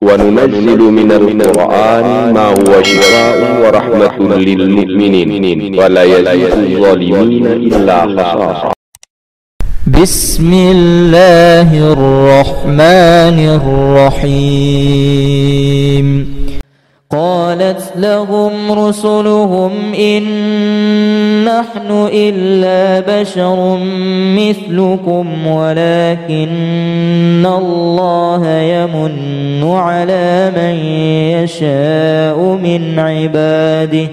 وننزل من القرآن ما هو شفاء ورحمة للمؤمنين ولا يزيد الظالمين إلا خسارا. بسم الله الرحمن الرحيم. قالت لهم رسلهم إن نحن إلا بشر مثلكم ولكن الله يمن على من يشاء من عباده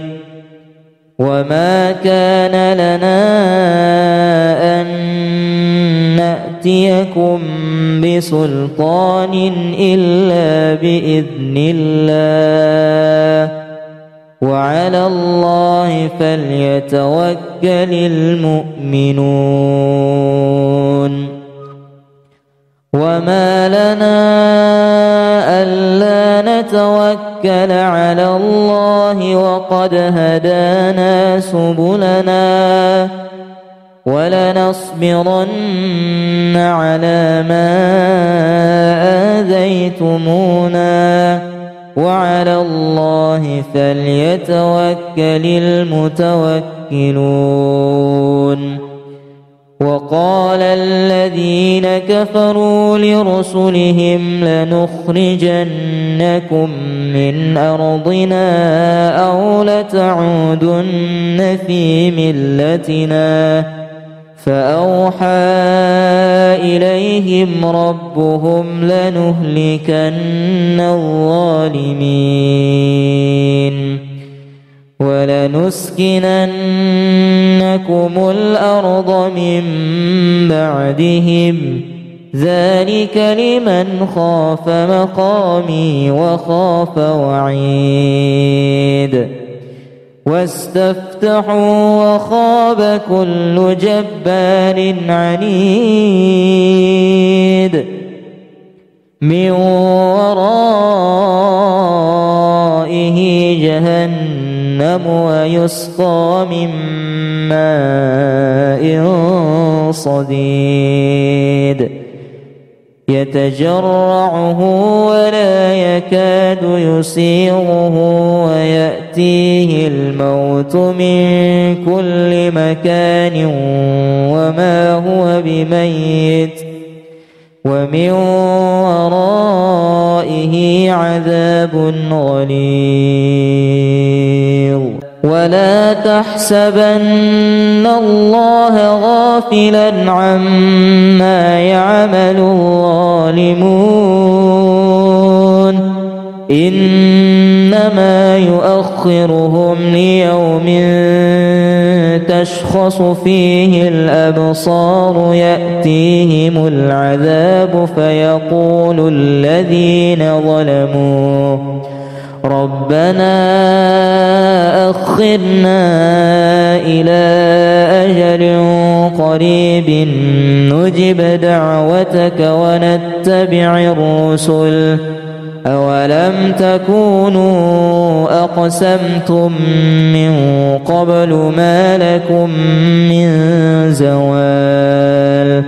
وما كان لنا أن نأتيكم بسلطان إلا بإذن الله وعلى الله فليتوكل المؤمنون. وما لنا ألا نتوكل على الله وقد هدانا سبلنا ولنصبرن على ما آذيتمونا وعلى الله فليتوكل المتوكلون. وقال الذين كفروا لرسلهم لنخرجنكم من أرضنا أو لتعودن في ملتنا فأوحى إليهم ربهم لنهلكن الظالمين ولنسكننكم الأرض من بعدهم ذلك لمن خاف مقامي وخاف وعيد. واستفتحوا وخاب كل جبار عنيد من ورائه جهنم ويسقى من ماء صديد يتجرعه ولا يكاد يسيغه ويأتيه الموت من كل مكان وما هو بميت ومن ورائه عذاب غليظ. ولا تحسبن الله غافلا عما يعمل الظالمون إنما يؤخرهم ليوم تشخص فيه الأبصار يأتيهم العذاب فيقول الذين ظلموا ربنا أخرنا إلى أجل قريب نجب دعوتك ونتبع الرسل أولم تكونوا أقسمتم من قبل ما لكم من زوال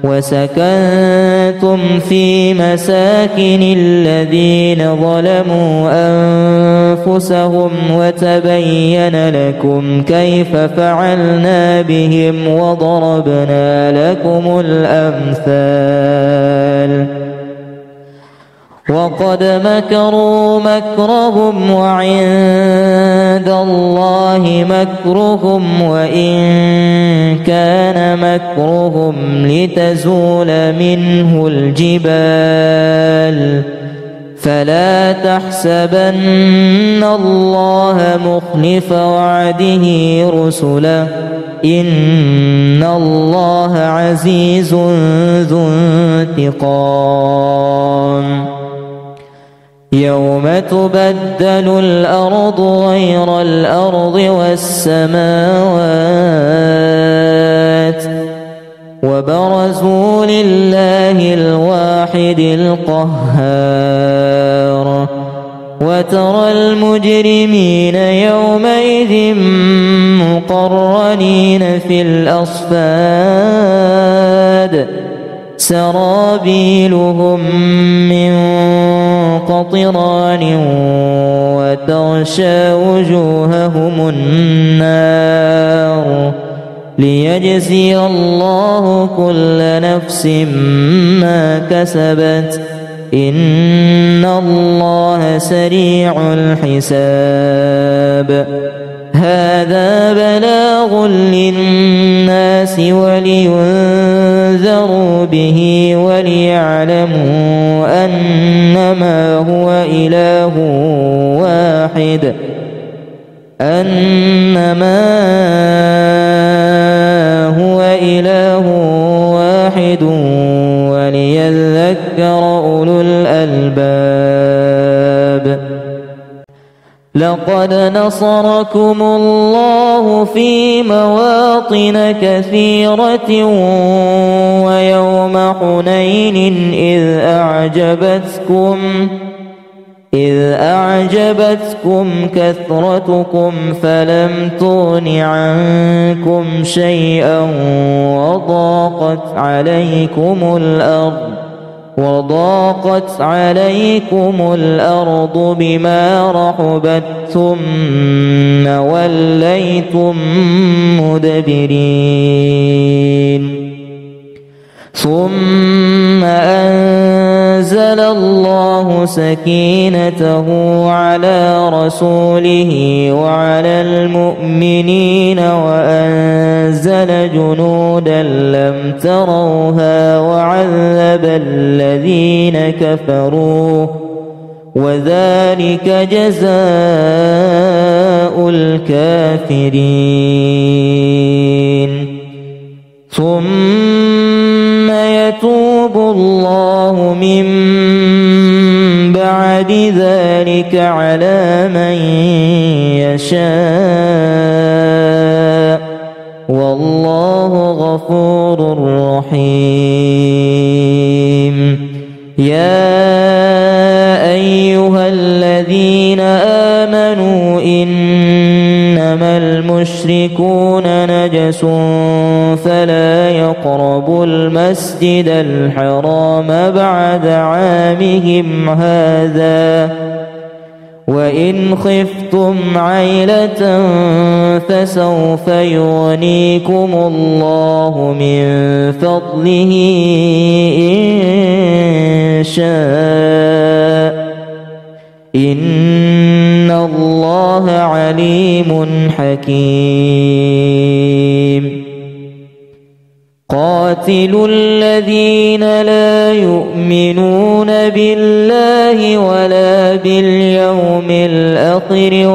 وسكنتم في مساكن الذين ظلموا أنفسهم وتبين لكم كيف فعلنا بهم وضربنا لكم الأمثال. وقد مكروا مكرهم وعند الله مكرهم وإن كان مكرهم لتزول منه الجبال فلا تحسبن الله مخلف وعده رسله إن الله عزيز ذو انتقام. يوم تبدل الأرض غير الأرض والسماوات وبرزوا لله الواحد القهار وترى المجرمين يومئذ مقرنين في الأصفاد سرابيلهم من قطران وتغشى وجوههم النار ليجزي الله كل نفس ما كسبت إن الله سريع الحساب. هذا بلاغ للناس ولينذروا به وليعلموا أنما هو إله واحد وليذكر أولو الألباب. لقد نصركم الله في مواطن كثيرة ويوم حنين إذ أعجبتكم كثرتكم فلم تغن عنكم شيئا وضاقت عليكم الأرض بما رحبت ثم وليتم مدبرين. ثم أنزل الله سكينته على رسوله وعلى المؤمنين وأنزل جنودا لم تروها وعذب الذين كفروا وذلك جزاء الكافرين. ثم يتوب الله من بعد ذلك على من يشاء والله غفور رحيم. يا أيها الذين آمنوا إنما المشركون نجس فلا يقربوا المسجد الحرام بعد عامهم هذا وإن خفتم عيلة فسوف يغنيكم الله من فضله إن شاء إن الله عليم حكيم. قاتلوا الذين لا يؤمنون بالله ولا باليوم الآخر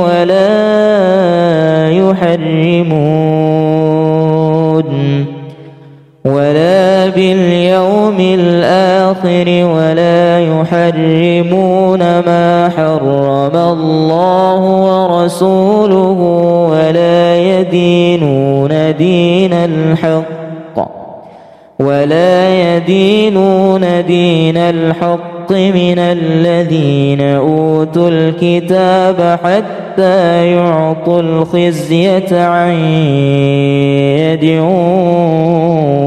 ولا يحرمون ما حرم الله ورسوله ولا يدينون دين الحق من الذين أوتوا الكتاب حتى يعطوا الخزية عن يد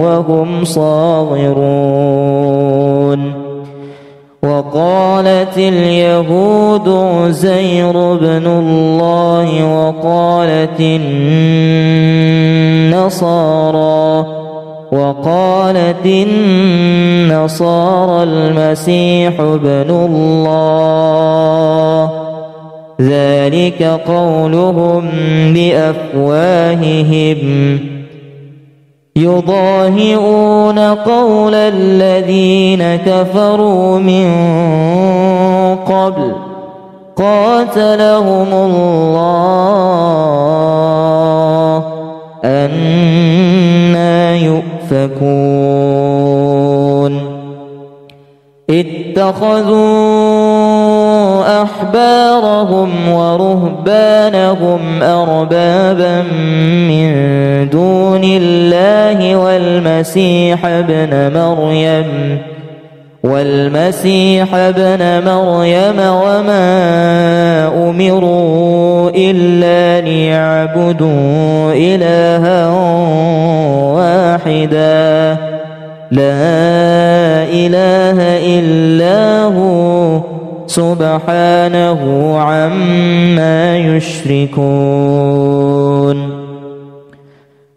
وهم صاغرون. وقالت اليهود عزير بن الله وقالت النصارى المسيح ابن الله ذلك قولهم بأفواههم يضاهئون قول الذين كفروا من قبل قاتلهم الله أنى يؤفكون. اتخذوا أحبارهم ورهبانهم أربابا من دون الله والمسيح ابن مريم وما أمروا إلا ليعبدوا إلها واحدا لا إله إلا هو سبحانه عما يشركون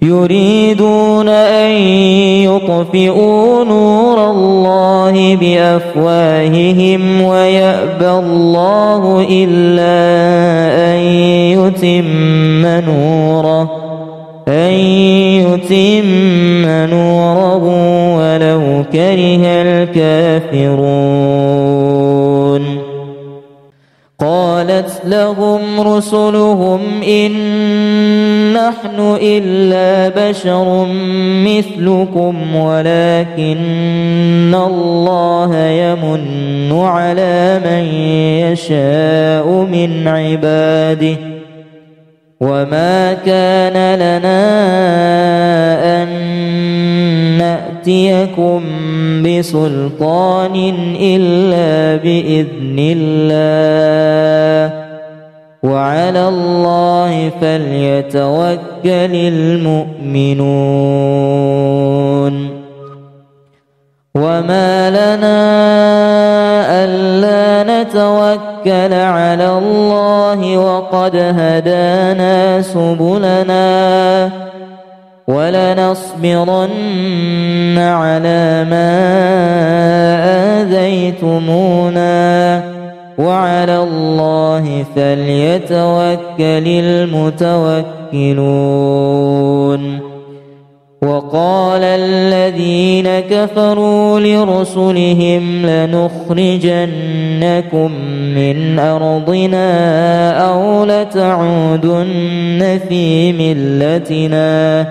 يريدون أن يطفئوا نور الله بأفواههم ويأبى الله إلا أن يتم نوره ولو كره الكافرون قالت لهم رسلهم إن نحن إلا بشر مثلكم ولكن الله يمن على من يشاء من عباده وما كان لنا أن نأتيكم بسلطان إلا بإذن الله وعلى الله فليتوكل المؤمنون وما لنا ألا نتوكل على الله وقد هدانا سبلنا ولنصبرن على ما آذيتمونا وعلى الله فليتوكل المتوكلون وقال الذين كفروا لرسلهم لنخرجنكم من أرضنا أو لتعودن في ملتنا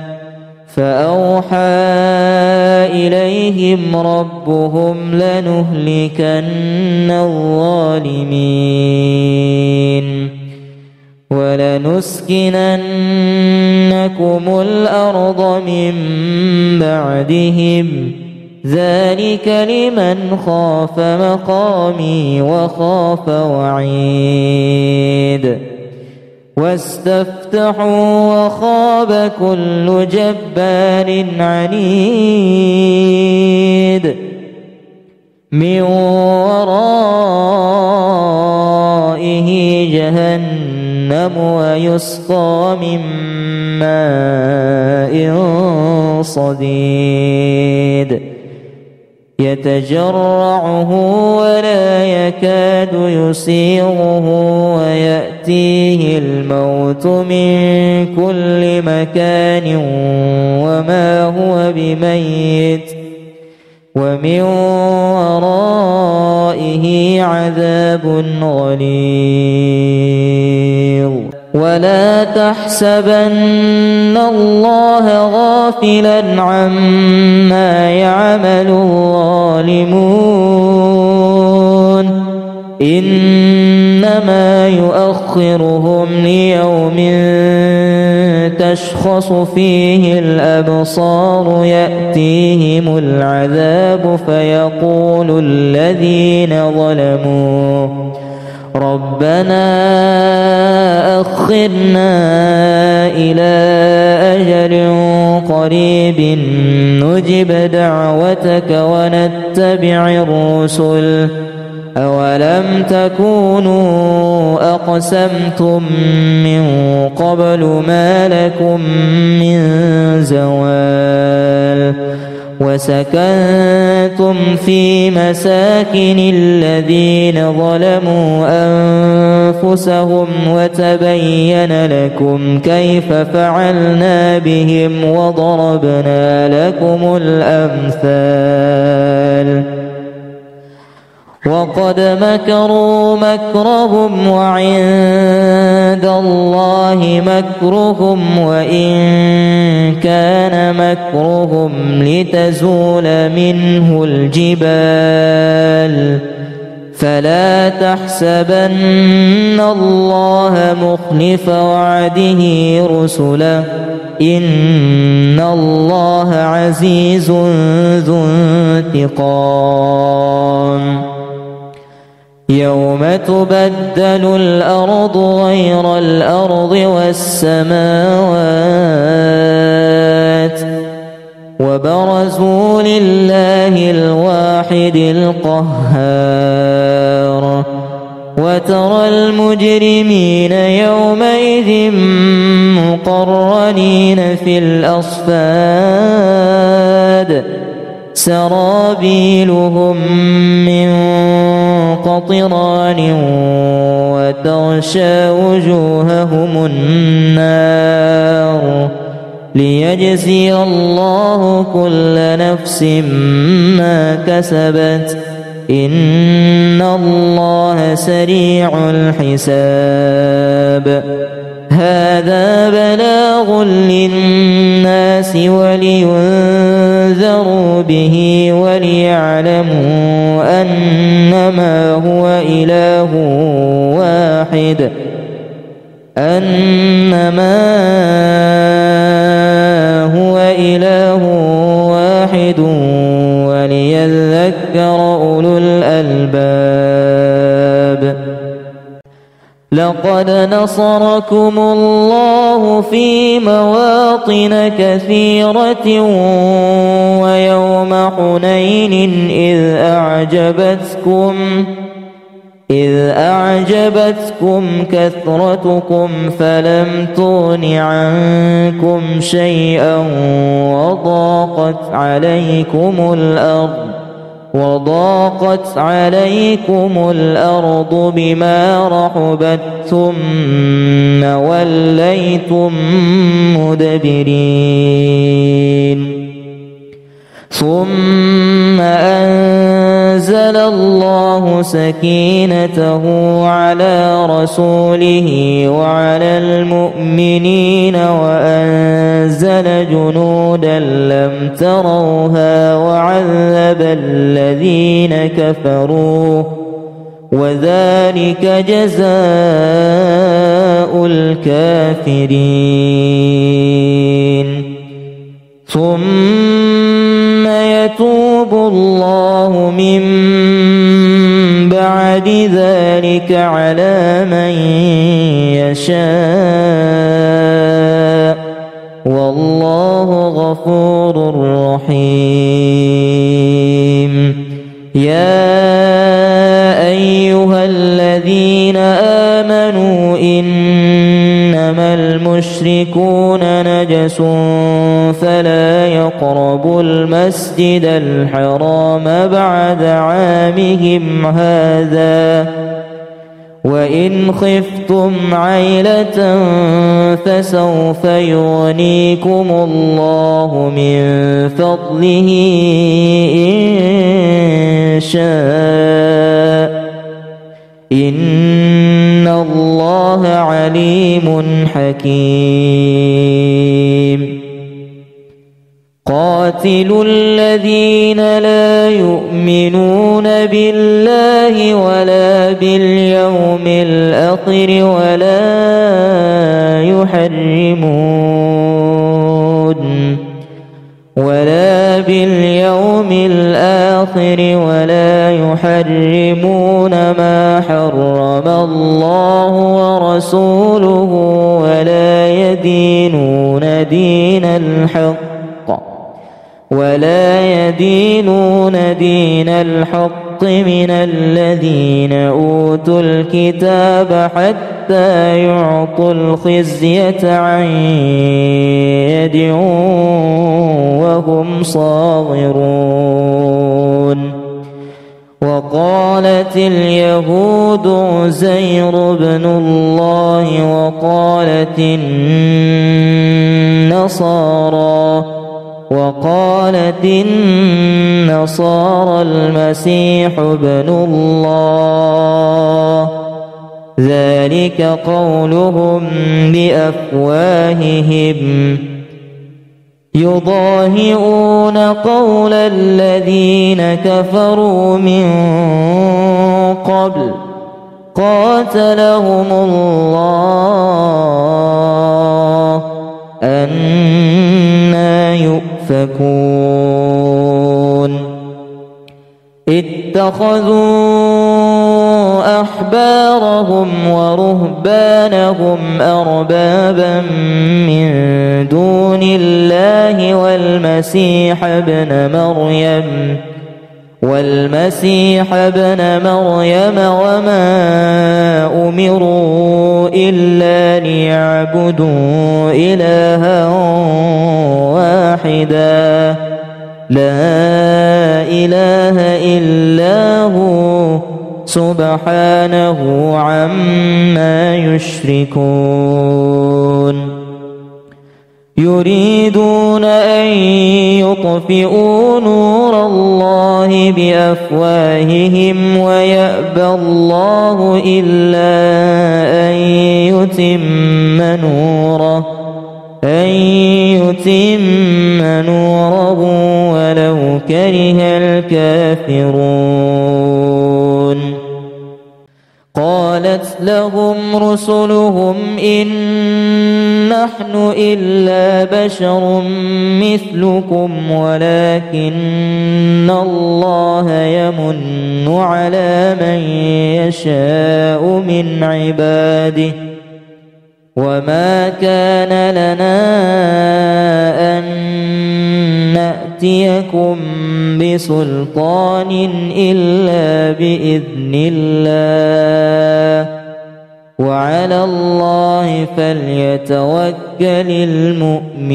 فأوحى إليهم ربهم لنهلكن الظالمين ولنسكننكم الأرض من بعدهم ذلك لمن خاف مقامي وخاف وعيد واستفتحوا وخاب كل جبار عنيد من ورائه جهنم ويسقى من ماء صديد يتجرعه ولا يكاد يسيغه ويأتيه الموت من كل مكان وما هو بميت ومن ورائه عذاب غليظ ولا تحسبن الله غافلا عما يعمل الظالمون إنما يؤخرهم ليوم تشخص فيه الأبصار يأتيهم العذاب فيقول الذين ظلموا ربنا أخرنا إلى أجل قريب نجب دعوتك ونتبع الرسل أولم تكونوا أقسمتم من قبل ما لكم من زوال وسكنتم في مساكن الذين ظلموا أنفسهم وتبين لكم كيف فعلنا بهم وضربنا لكم الأمثال وقد مكروا مكرهم وعند الله مكرهم وإن كان مكرهم لتزول منه الجبال فلا تحسبن الله مخلف وعده رسله إن الله عزيز ذو انتقام يوم تبدل الأرض غير الأرض والسماوات وبرزوا لله الواحد القهار وترى المجرمين يومئذ مقرنين في الأصفاد سرابيلهم من قطران وتغشى وجوههم النار ليجزي الله كل نفس ما كسبت إن الله سريع الحساب هذا بلاغ للناس ولينذروا به وليعلموا أنما هو إله واحد وليذكر أولو الألباب لقد نصركم الله في مواطن كثيرة ويوم حنين إذ أعجبتكم كثرتكم فلم تغن عنكم شيئا وضاقت عليكم الأرض بما رحبت ثم وليتم مدبرين ثم أنزل الله سكينته على رسوله وعلى المؤمنين وأنزل جنودا لم تروها وعذب الذين كفروا وذلك جزاء الكافرين ثم يتوب الله من بعد ذلك على من يشاء والله غفور رحيم يا أيها الذين آمنوا إنما المشركون نجس فلا يقربوا المسجد الحرام بعد عامهم هذا وإن خفتم عيلة فسوف يغنيكم الله من فضله إن شاء إن الله عليم حكيم قاتلوا الذين لا يؤمنون بالله ولا باليوم الآخر ولا يحرمون ما حرم الله ورسوله ولا يدينون دين الحق من الذين أوتوا الكتاب حتى يعطوا الخزية عن يد وهم صاغرون وقالت اليهود عزير بن الله وقالت النصارى المسيح ابن الله ذلك قولهم بأفواههم يضاهئون قول الذين كفروا من قبل قاتلهم الله أنى يؤفكون اتخذوا أحبارهم ورهبانهم أربابا من دون الله والمسيح ابن مريم والمسيح ابن مريم وما أمروا إلا ليعبدوا إلها واحدا لا إله إلا هو سبحانه عما يشركون يريدون أن يطفئوا نور الله بأفواههم ويأبى الله إلا أن يتم نوره ولو كره الكافرون قالت لهم رسلهم إن نحن إلا بشر مثلكم ولكن الله يمن على من يشاء من عباده وما كان لنا أن نأتيكم بسلطان إلا بإذن الله وعلى الله فليتوكل المؤمنون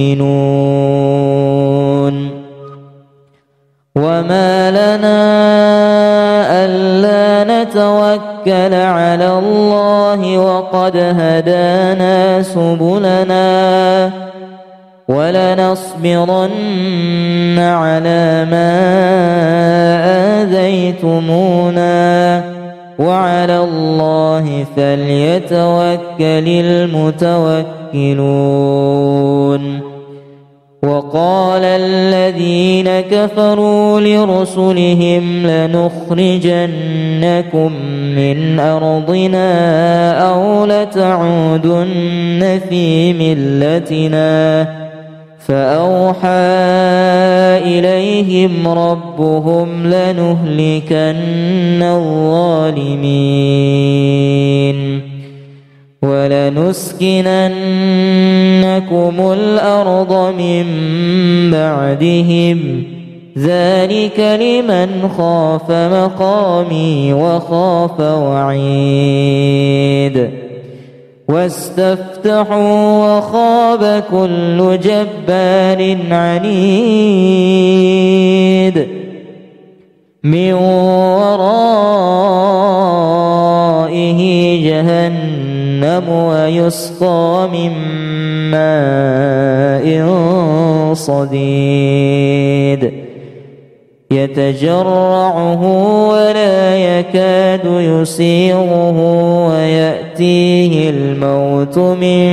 وما لنا ألا نتوكل على الله وقد هدانا سبلنا ولنصبرن على ما آذيتمونا وعلى الله فليتوكل المتوكلون وقال الذين كفروا لرسلهم لنخرجنكم من أرضنا أو لتعودن في ملتنا فأوحى إليهم ربهم لنهلكن الظالمين ولنسكننكم الأرض من بعدهم ذلك لمن خاف مقامي وخاف وعيد واستفتحوا وخاب كل جبار عنيد من ورائه جهنم ويسقى من ماء صديد يتجرعه ولا يكاد يسيغه ويأتيه الموت من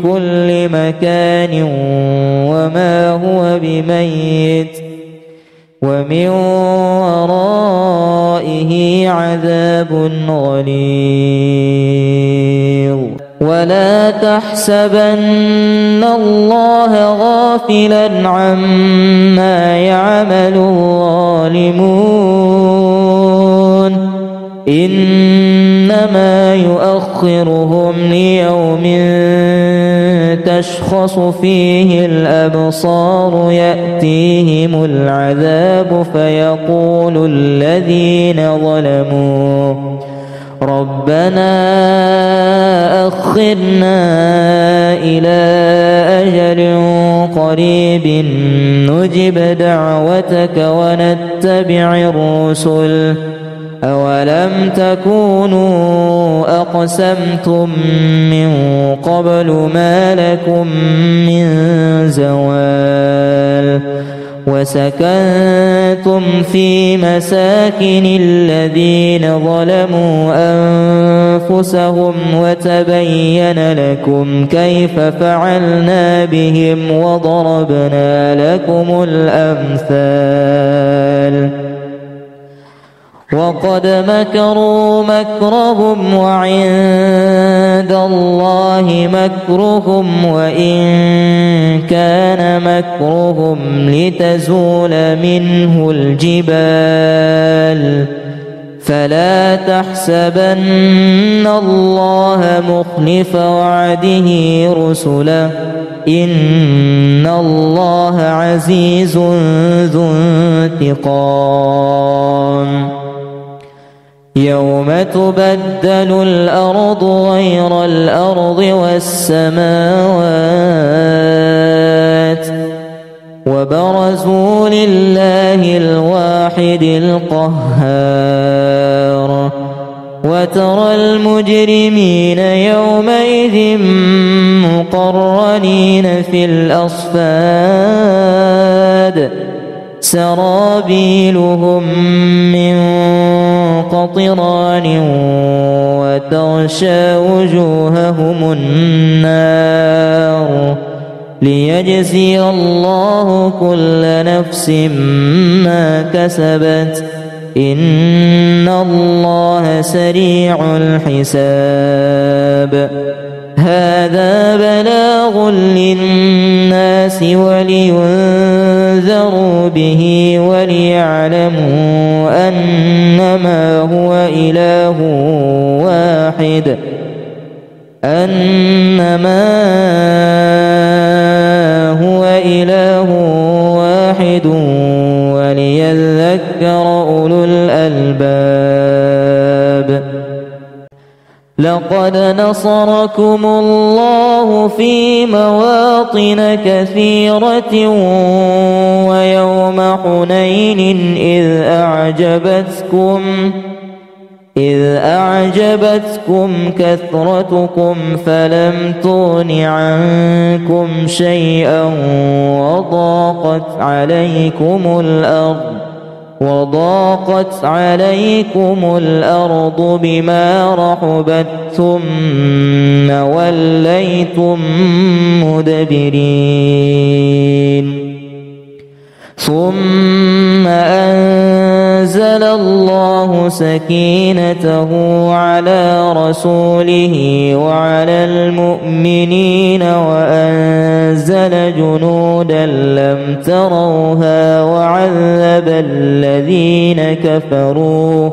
كل مكان وما هو بميت ومن ورائه عذاب غليظ ولا تحسبن الله غافلا عما يعمل الظالمون إنما يؤخرهم ليوم تشخص فيه الأبصار يأتيهم العذاب فيقول الذين ظلموا ربنا أخرنا إلى أجل قريب نجب دعوتك ونتبع الرسل أولم تكونوا أقسمتم من قبل ما لكم من زوال وسكنتم في مساكن الذين ظلموا أنفسهم وتبين لكم كيف فعلنا بهم وضربنا لكم الأمثال وقد مكروا مكرهم وعند الله مكرهم وإن كان مكرهم لتزول منه الجبال فلا تحسبن الله مخلف وعده رسله إن الله عزيز ذو انتقام يوم تبدل الأرض غير الأرض والسماوات وبرزوا لله الواحد القهار وترى المجرمين يومئذ مقرنين في الأصفاد سرابيلهم من قطران وتغشى وجوههم النار ليجزي الله كل نفس ما كسبت إن الله سريع الحساب هذا بلاغ للناس ولينذروا به وليعلموا أنما هو إله واحد وليذكر أولو الألباب لقد نصركم الله في مواطن كثيرة ويوم حنين إذ أعجبتكم كثرتكم فلم تغن عنكم شيئا وضاقت عليكم الأرض بما رحبت ثم وليتم مدبرين ثم أنزل الله سكينته على رسوله وعلى المؤمنين وأنزل جنودا لم تروها وعذب الذين كفروا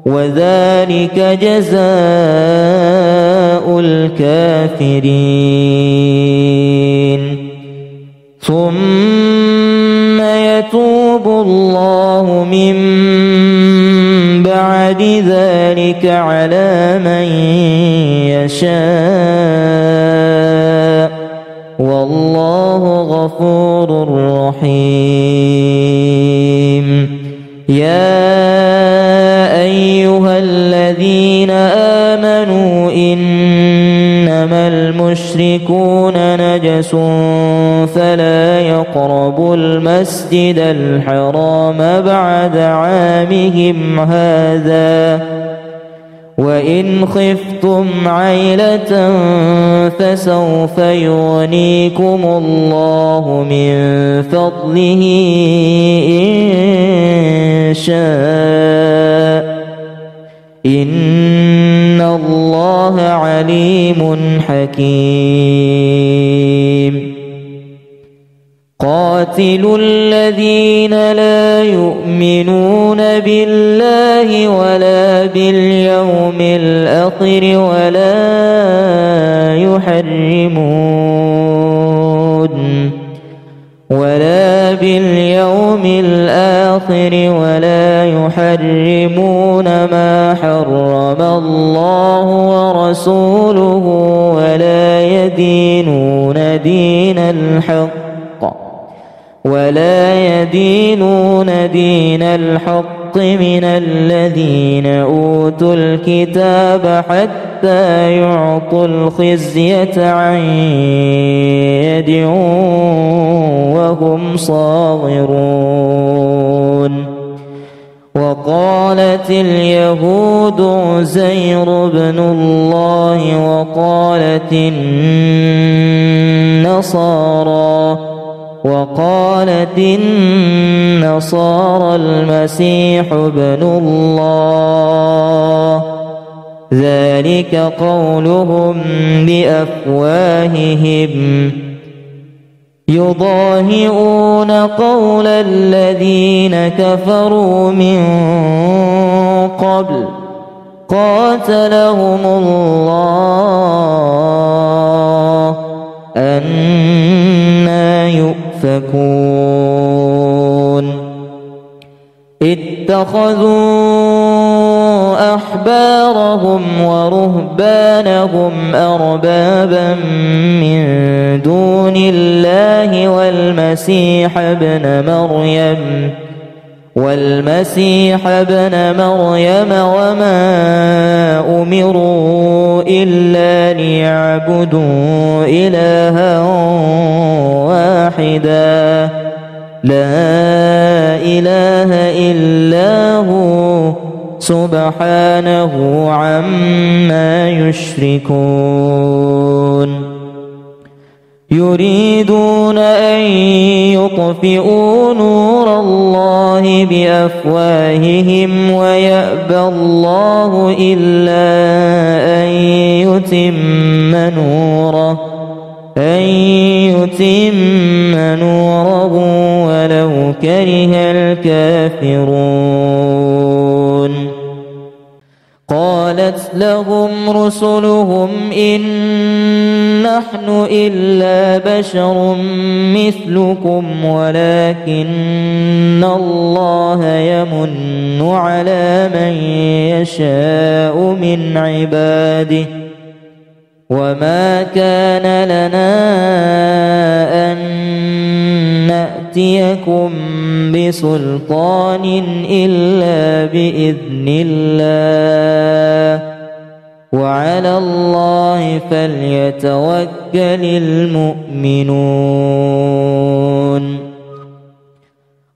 وذلك جزاء الكافرين ثم يتوب الله من بعد ذلك على من يشاء والله غفور رحيم يا أيها الذين آمنوا إنما المشركون نجس فلا يقربوا المسجد الحرام بعد عامهم هذا وإن خفتم عيلة فسوف يغنيكم الله من فضله إن شاء إن الله عليم حكيم قاتلوا الذين لا يؤمنون بالله ولا باليوم الآخر ولا يحرمون ما حرم الله ورسوله ولا يدينون دين الحق من الذين أوتوا الكتاب حتى يعطوا الخزية عن يد وهم صاغرون وقالت اليهود عزير بن الله وقالت النصارى المسيح ابن الله ذلك قولهم بأفواههم يضاهئون قول الذين كفروا من قبل قاتلهم الله يؤفكون اتخذوا أحبارهم ورهبانهم أربابا من دون الله والمسيح ابن مريم وما أمروا إلا ليعبدوا إلها واحدا لا إله إلا هو سبحانه عما يشركون يريدون أن يطفئوا نور الله بأفواههم ويأبى الله إلا أن يتم نوره ولو كره الكافرون قالت لهم رسلهم إن نحن إلا بشر مثلكم ولكن الله يمن على من يشاء من عباده وما كان لنا أن نأتيكم بسلطان إلا بإذن الله وعلى الله فليتوكل المؤمنون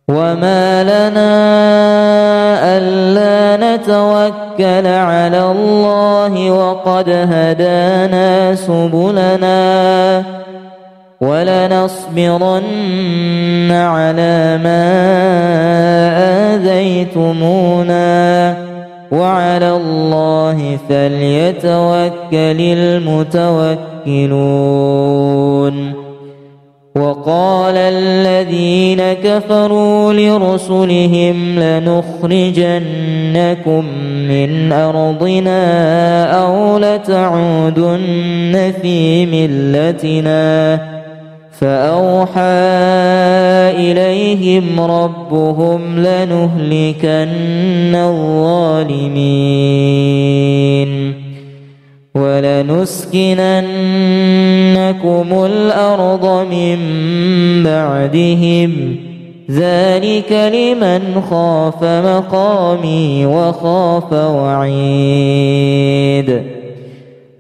وما لنا ألا نتوكل على الله وقد هدانا سبلنا ولنصبرن على ما آذيتمونا وعلى الله فليتوكل المتوكلون وقال الذين كفروا لرسلهم لنخرجنكم من أرضنا أو لتعودن في ملتنا فأوحى إليهم ربهم لنهلكن الظالمين ولنسكننكم الأرض من بعدهم ذلك لمن خاف مقامي وخاف وعيد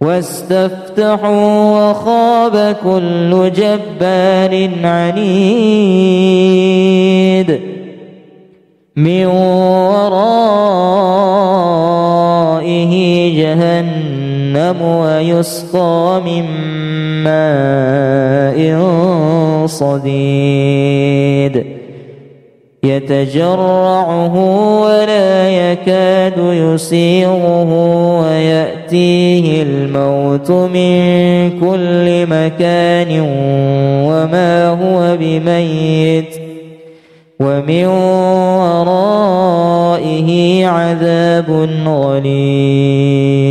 واستفتحوا وخاب كل جبار عنيد من ورائه جهنم ويسقى من ماء صديد يتجرعه ولا يكاد يسيغه ويأتيه الموت من كل مكان وما هو بميت ومن ورائه عذاب غليظ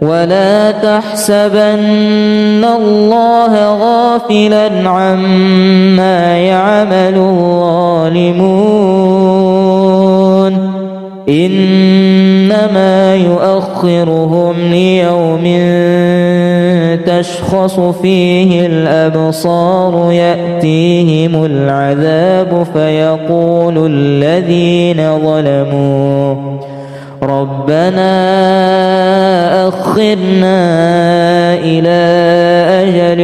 ولا تحسبن الله غافلا عما يعمل الظالمون إنما يؤخرهم ليوم تشخص فيه الأبصار يأتيهم العذاب فيقول الذين ظلموا ربنا أخرنا إلى أجل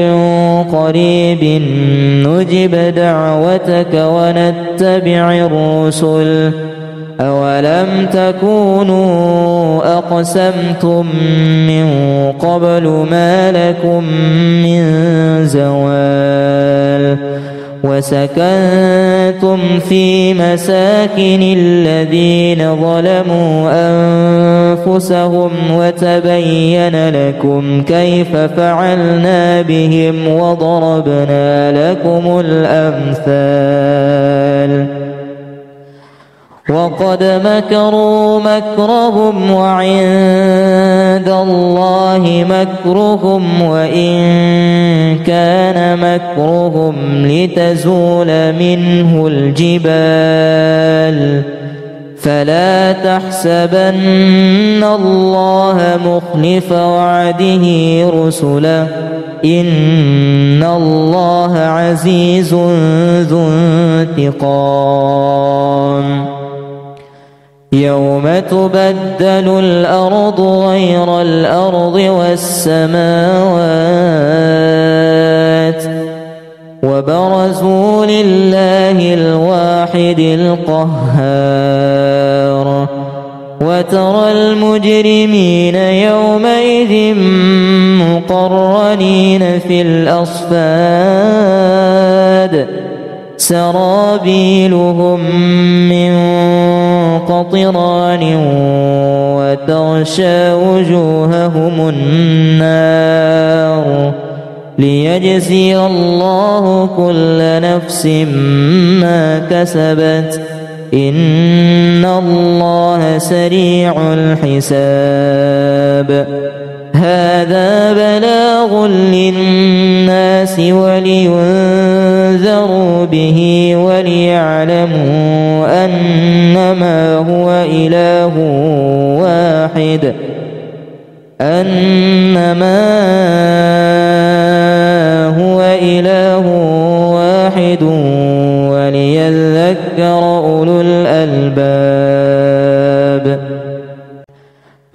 قريب نجب دعوتك ونتبع الرسل أولم تكونوا أقسمتم من قبل ما لكم من زوال وسكنتم في مساكن الذين ظلموا أنفسهم وتبين لكم كيف فعلنا بهم وضربنا لكم الأمثال وقد مكروا مكرهم وعند الله الله مكرهم وإن كان مكرهم لتزول منه الجبال فلا تحسبن الله مخلف وعده رسله إن الله عزيز ذو انتقام يوم تبدل الأرض غير الأرض والسماوات وبرزوا لله الواحد القهار وترى المجرمين يومئذ مقرنين في الأصفاد سرابيلهم من قطران وتغشى وجوههم النار ليجزي الله كل نفس ما كسبت إن الله سريع الحساب هذا بلاغ للناس ولينذروا به وليعلموا أنما هو إله واحد وليذكر أولو الألباب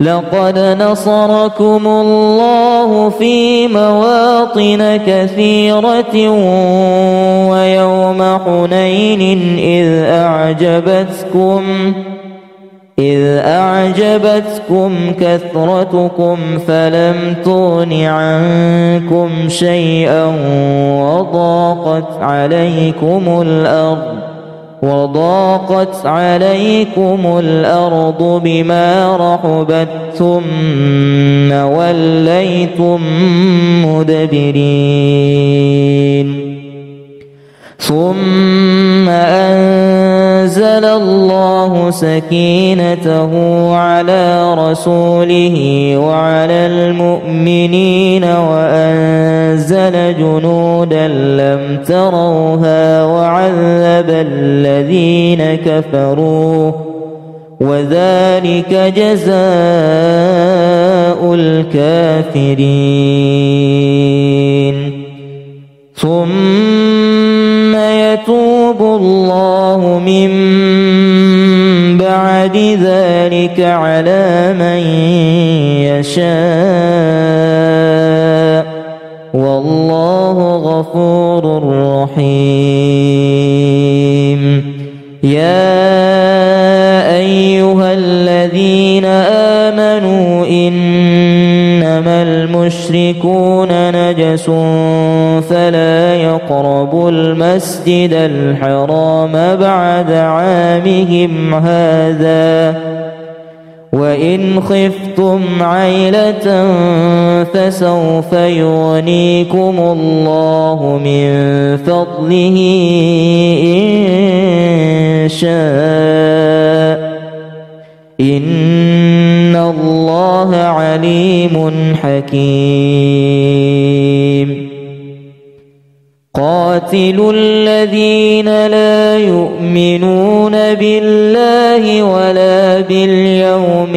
لقد نصركم الله في مواطن كثيرة ويوم حنين إذ أعجبتكم كثرتكم فلم تغن عنكم شيئا وضاقت عليكم الأرض بما رحبت ثم وليتم مدبرين ثم أنزل الله سكينته على رسوله وعلى المؤمنين وأنزل جنودا لم تروها وعذب الذين كفروا وذلك جزاء الكافرين ثم يتوب الله من بعد ذلك على من يشاء والله غفور رحيم يا أيها الذين آمنوا إنما المشركون نجس فلا يقربوا المسجد الحرام بعد عامهم هذا وإن خفتم عيلة فسوف يغنيكم الله من فضله إن شاء إن الله عليم حكيم قاتلوا الذين لا يؤمنون بالله ولا باليوم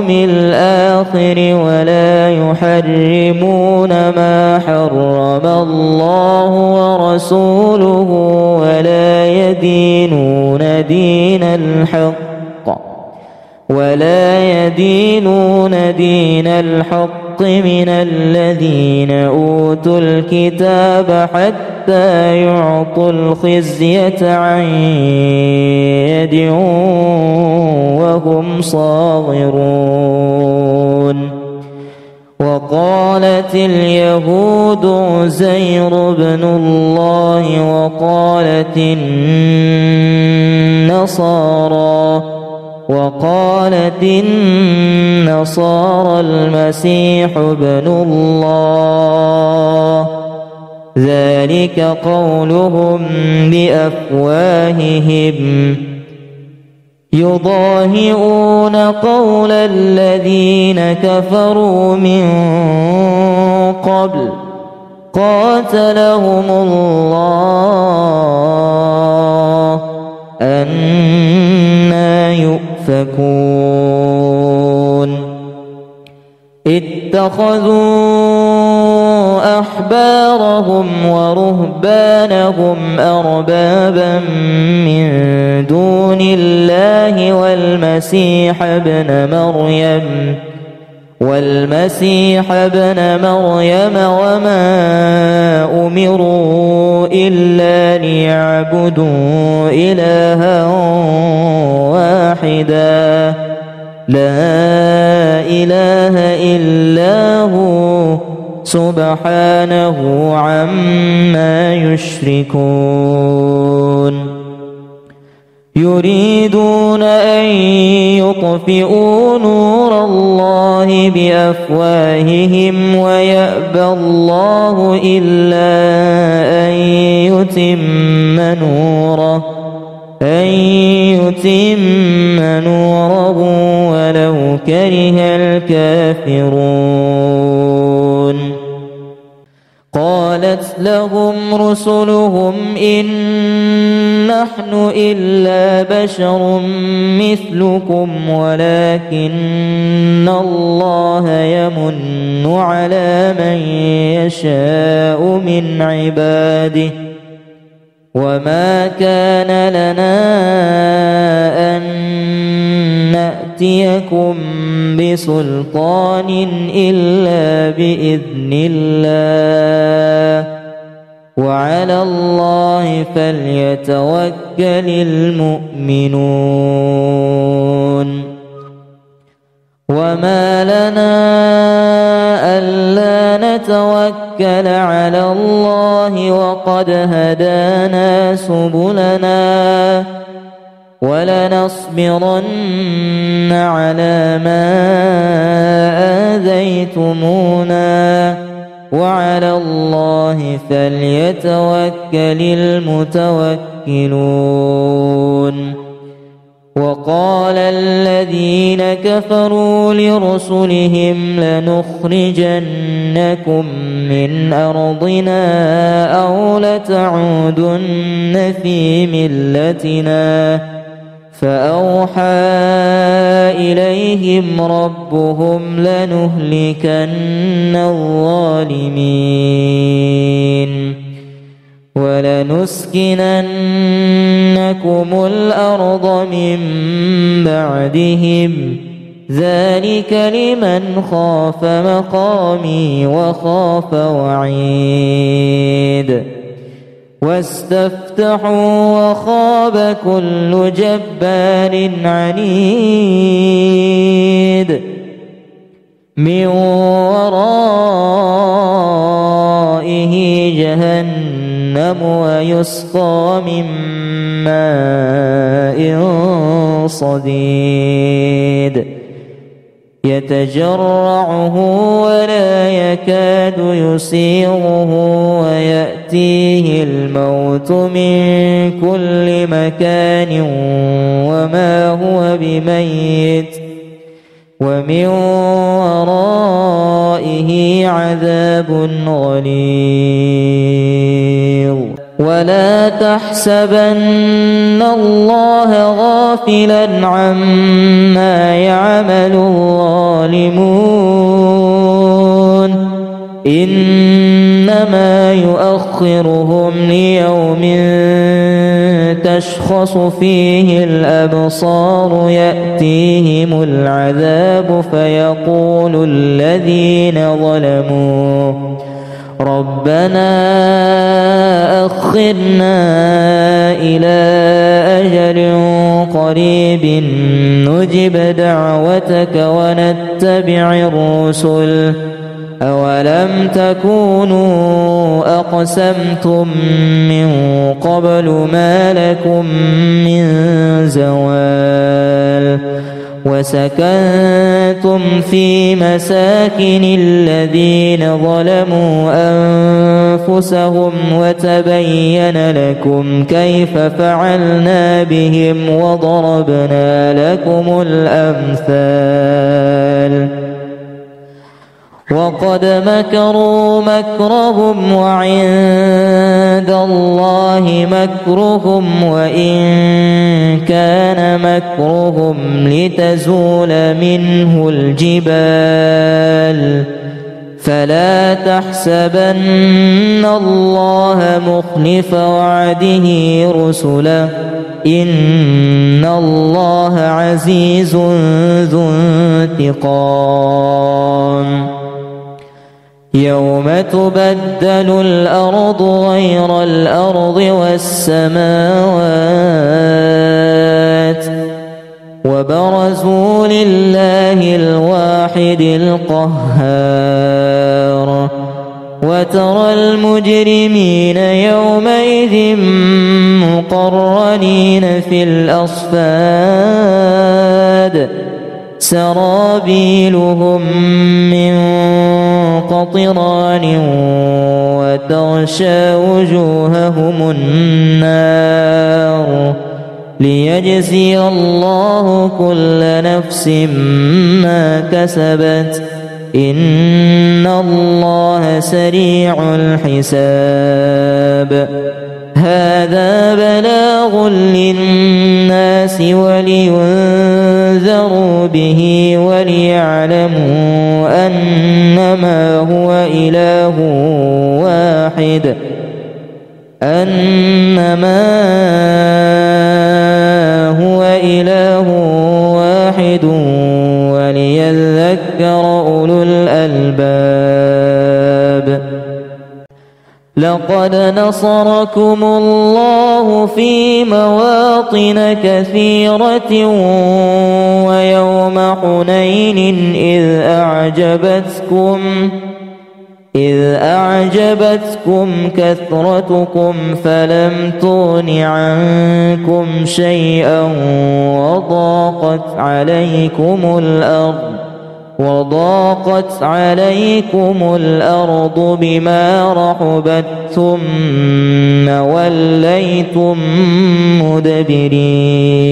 الآخر ولا يحرمون ما حرم الله ورسوله ولا يدينون دين الحق من الذين أوتوا الكتاب حتى يعطوا الخزية عن يد وهم صاغرون وقالت اليهود عزير بن الله وقالت النصارى المسيح ابن الله ذلك قولهم بأفواههم يضاهئون قول الذين كفروا من قبل قاتلهم الله أنى يؤفكون اتخذوا أحبارهم ورهبانهم أربابا من دون الله والمسيح ابن مريم وما أمروا إلا ليعبدوا إلها واحدا لا إله إلا هو سبحانه عما يشركون يريدون أن يطفئوا نور الله بأفواههم ويأبى الله إلا أن يتم نوره ولو كره الكافرون قالت لهم رسلهم إن نحن إلا بشر مثلكم ولكن الله يمن على من يشاء من عباده وما كان لنا أن نأتيكم بسلطان إلا بإذن الله وعلى الله فليتوكل المؤمنون وما لنا ألا نتوكل على الله وقد هدانا سبلنا ولنصبرن على ما آذيتمونا وعلى الله فليتوكل المتوكلون وقال الذين كفروا لرسلهم لنخرجنكم من أرضنا أو لتعودن في ملتنا فأوحى إليهم ربهم لنهلكن الظالمين ولنسكننكم الأرض من بعدهم ذلك لمن خاف مقامي وخاف وعيد واستفتحوا وخاب كل جبار عنيد من ورائه جهنم ويسقى من ماء صديد يتجرعه ولا يكاد يسيغه ويأتيه الموت من كل مكان وما هو بميت ومن ورائه عذاب غليظ ولا تحسبن الله غافلا عما يعمل الظالمون إنما يؤخرهم ليوم تشخص فيه الأبصار يأتيهم العذاب فيقول الذين ظلموا ربنا أخرنا إلى أجل قريب نجب دعوتك ونتبع الرسل أولم تكونوا أقسمتم من قبل ما لكم من زوال وسكنتم سكنتم في مساكن الذين ظلموا أنفسهم وتبين لكم كيف فعلنا بهم وضربنا لكم الأمثال وقد مكروا مكرهم وعند الله مكرهم وإن كان مكرهم لتزول منه الجبال فلا تحسبن الله مخلف وعده رسله إن الله عزيز ذو انتقام يوم تبدل الأرض غير الأرض والسماوات وبرزوا لله الواحد القهار وترى المجرمين يومئذ مقرنين في الأصفاد سرابيلهم من قطران وتغشى وجوههم النار ليجزي الله كل نفس ما كسبت إن الله سريع الحساب هذا بلاغ للناس ولينذروا به وليعلموا أنما هو إله واحد وليذكر أولو الألباب لقد نصركم الله في مواطن كثيرة ويوم حنين إذ أعجبتكم كثرتكم فلم تغن عنكم شيئا وضاقت عليكم الأرض بما رحبت ثم وليتم مدبرين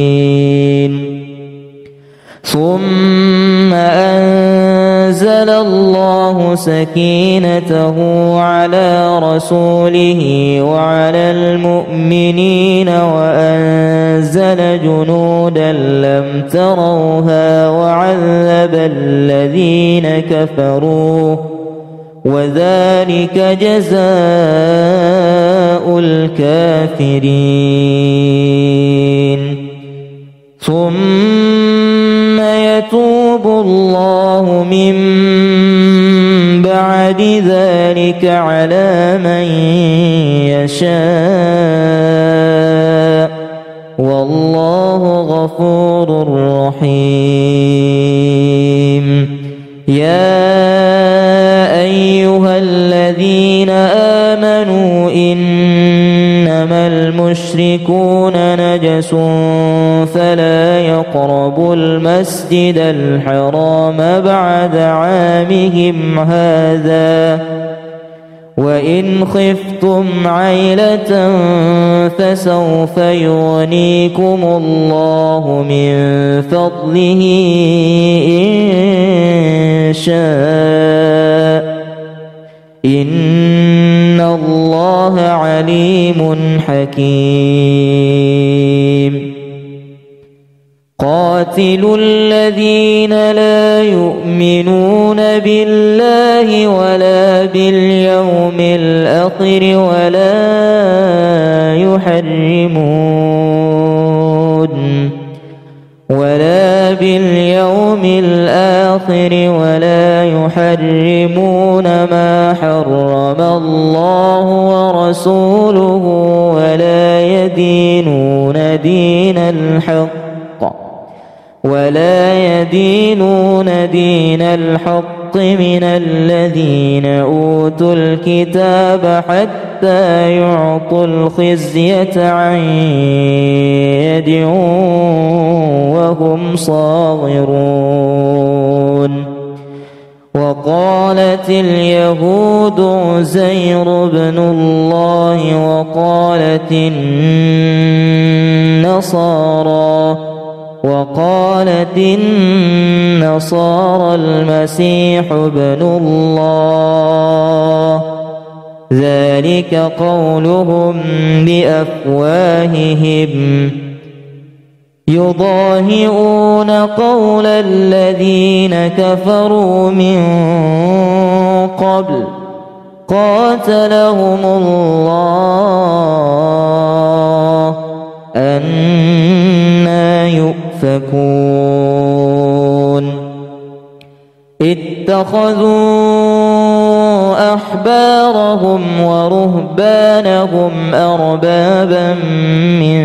ثم أنزل الله سكينته على رسوله وعلى المؤمنين وأنزل جنودا لم تروها وعذب الذين كفروا وذلك جزاء الكافرين ثم يتوب الله من بعد ذلك على من يشاء والله غفور رحيم يا أيها الذين آمنوا إنما المشركون نجس فلا يقربوا المسجد الحرام بعد عامهم هذا وإن خفتم عيلة فسوف يغنيكم الله من فضله إن شاء إن الله عليم حكيم قاتلوا الذين لا يؤمنون بالله ولا باليوم الآخر ولا يحرمون ما حرم الله ورسوله ولا يدينون دين الحق من الذين أوتوا الكتاب حتى حتى يعطوا الخزية عن يد وهم صاغرون. وقالت اليهود عزير بن الله وقالت النصارى المسيح ابن الله، ذلك قولهم بأفواههم يضاهئون قول الذين كفروا من قبل قاتلهم الله أنى يؤفكون. اتخذوا أحبارهم ورهبانهم أربابا من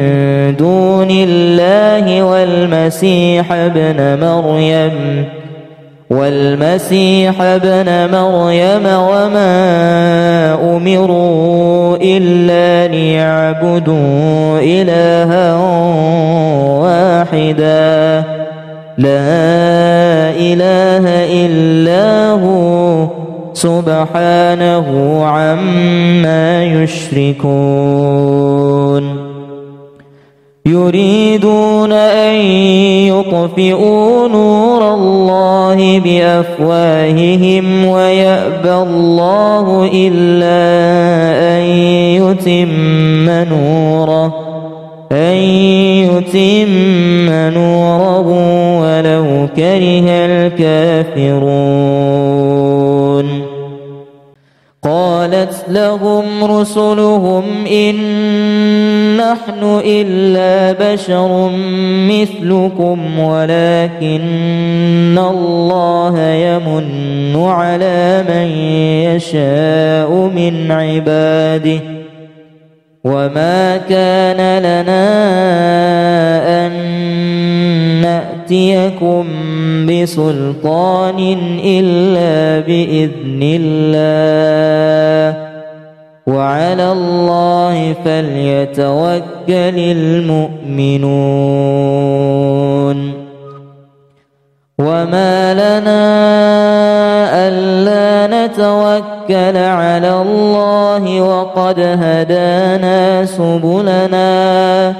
دون الله والمسيح ابن مريم وما أمروا إلا ليعبدوا إلها واحدا لا إله إلا هو سبحانه عما يشركون. يريدون أن يطفئوا نور الله بأفواههم ويأبى الله إلا أن يتم نوره ولو كره الكافرون. قالت لهم رسلهم إن نحن إلا بشر مثلكم ولكن الله يمن على من يشاء من عباده وما كان لنا أن نأتيكم بسلطان إلا بإذن الله وعلى الله فليتوكل المؤمنون. وما لنا ألا نتوكل على الله وقد هدانا سبلنا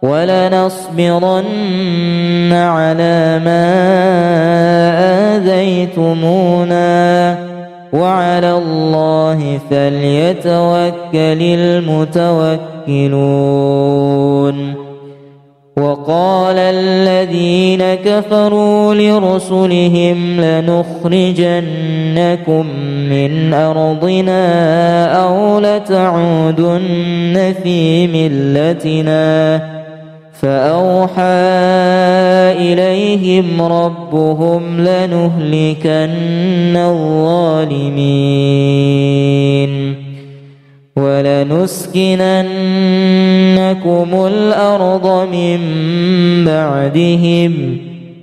ولنصبرن على ما آذيتمونا وعلى الله فليتوكل المتوكلون. وقال الذين كفروا لرسلهم لنخرجنكم من أرضنا أو لتعودن في ملتنا فأوحى إليهم ربهم لنهلكن الظالمين ولنسكننكم الأرض من بعدهم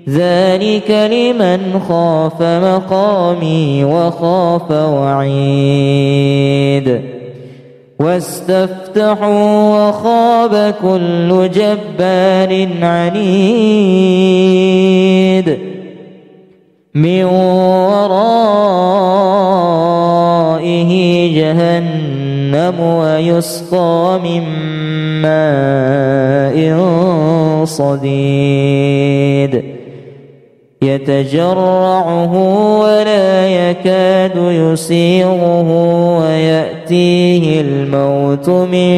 ذلك لمن خاف مقامي وخاف وعيد. واستفتحوا وخاب كل جبار عنيد من ورائه جهنم ويسقى من ماء صديد يتجرعه ولا يكاد يسيغه ويأتيه الموت من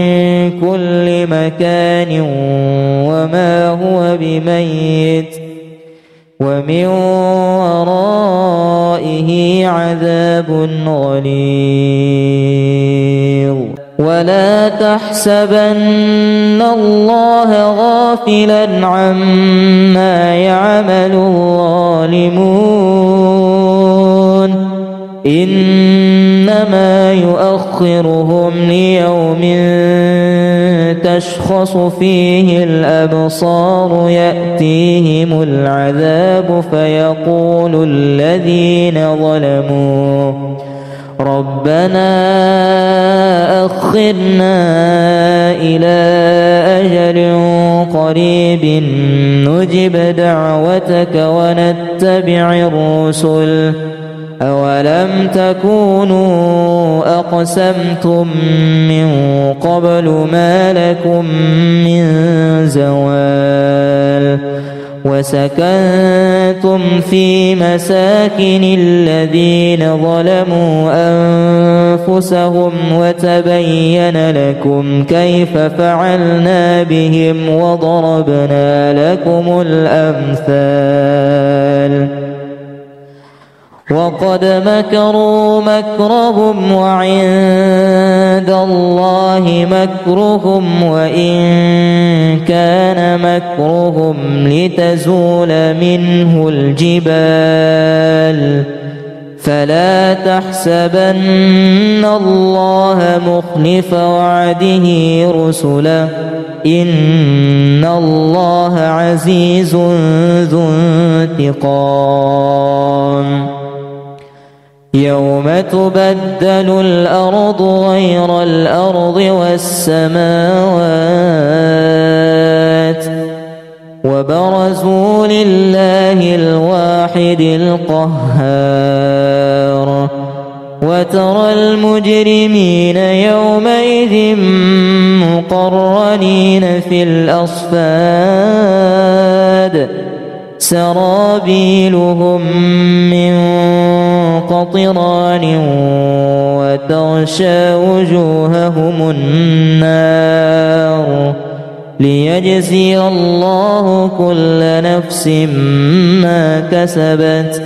كل مكان وما هو بميت ومن ورائه عذاب غليظ. ولا تحسبن الله غافلا عما يعمل الظالمون إنما يؤخرهم ليوم تشخص فيه الأبصار يأتيهم العذاب ربنا أخرنا إلى أجل قريب نجب دعوتك ونتبع الرسل أولم تكونوا أقسمتم من قبل ما لكم من زوال وسكنتم في مساكن الذين ظلموا أنفسهم وتبين لكم كيف فعلنا بهم وضربنا لكم الأمثال وقد مكروا مكرهم وعند الله مكرهم وإن كان مكرهم لتزول منه الجبال فلا تحسبن الله مخلف وعده رسله إن الله عزيز ذو انتقام يوم تبدل الأرض غير الأرض والسماوات وبرزوا لله الواحد القهار وترى المجرمين يومئذ مقرنين في الأصفاد سرابيلهم من قطران وتغشى وجوههم النار ليجزي الله كل نفس ما كسبت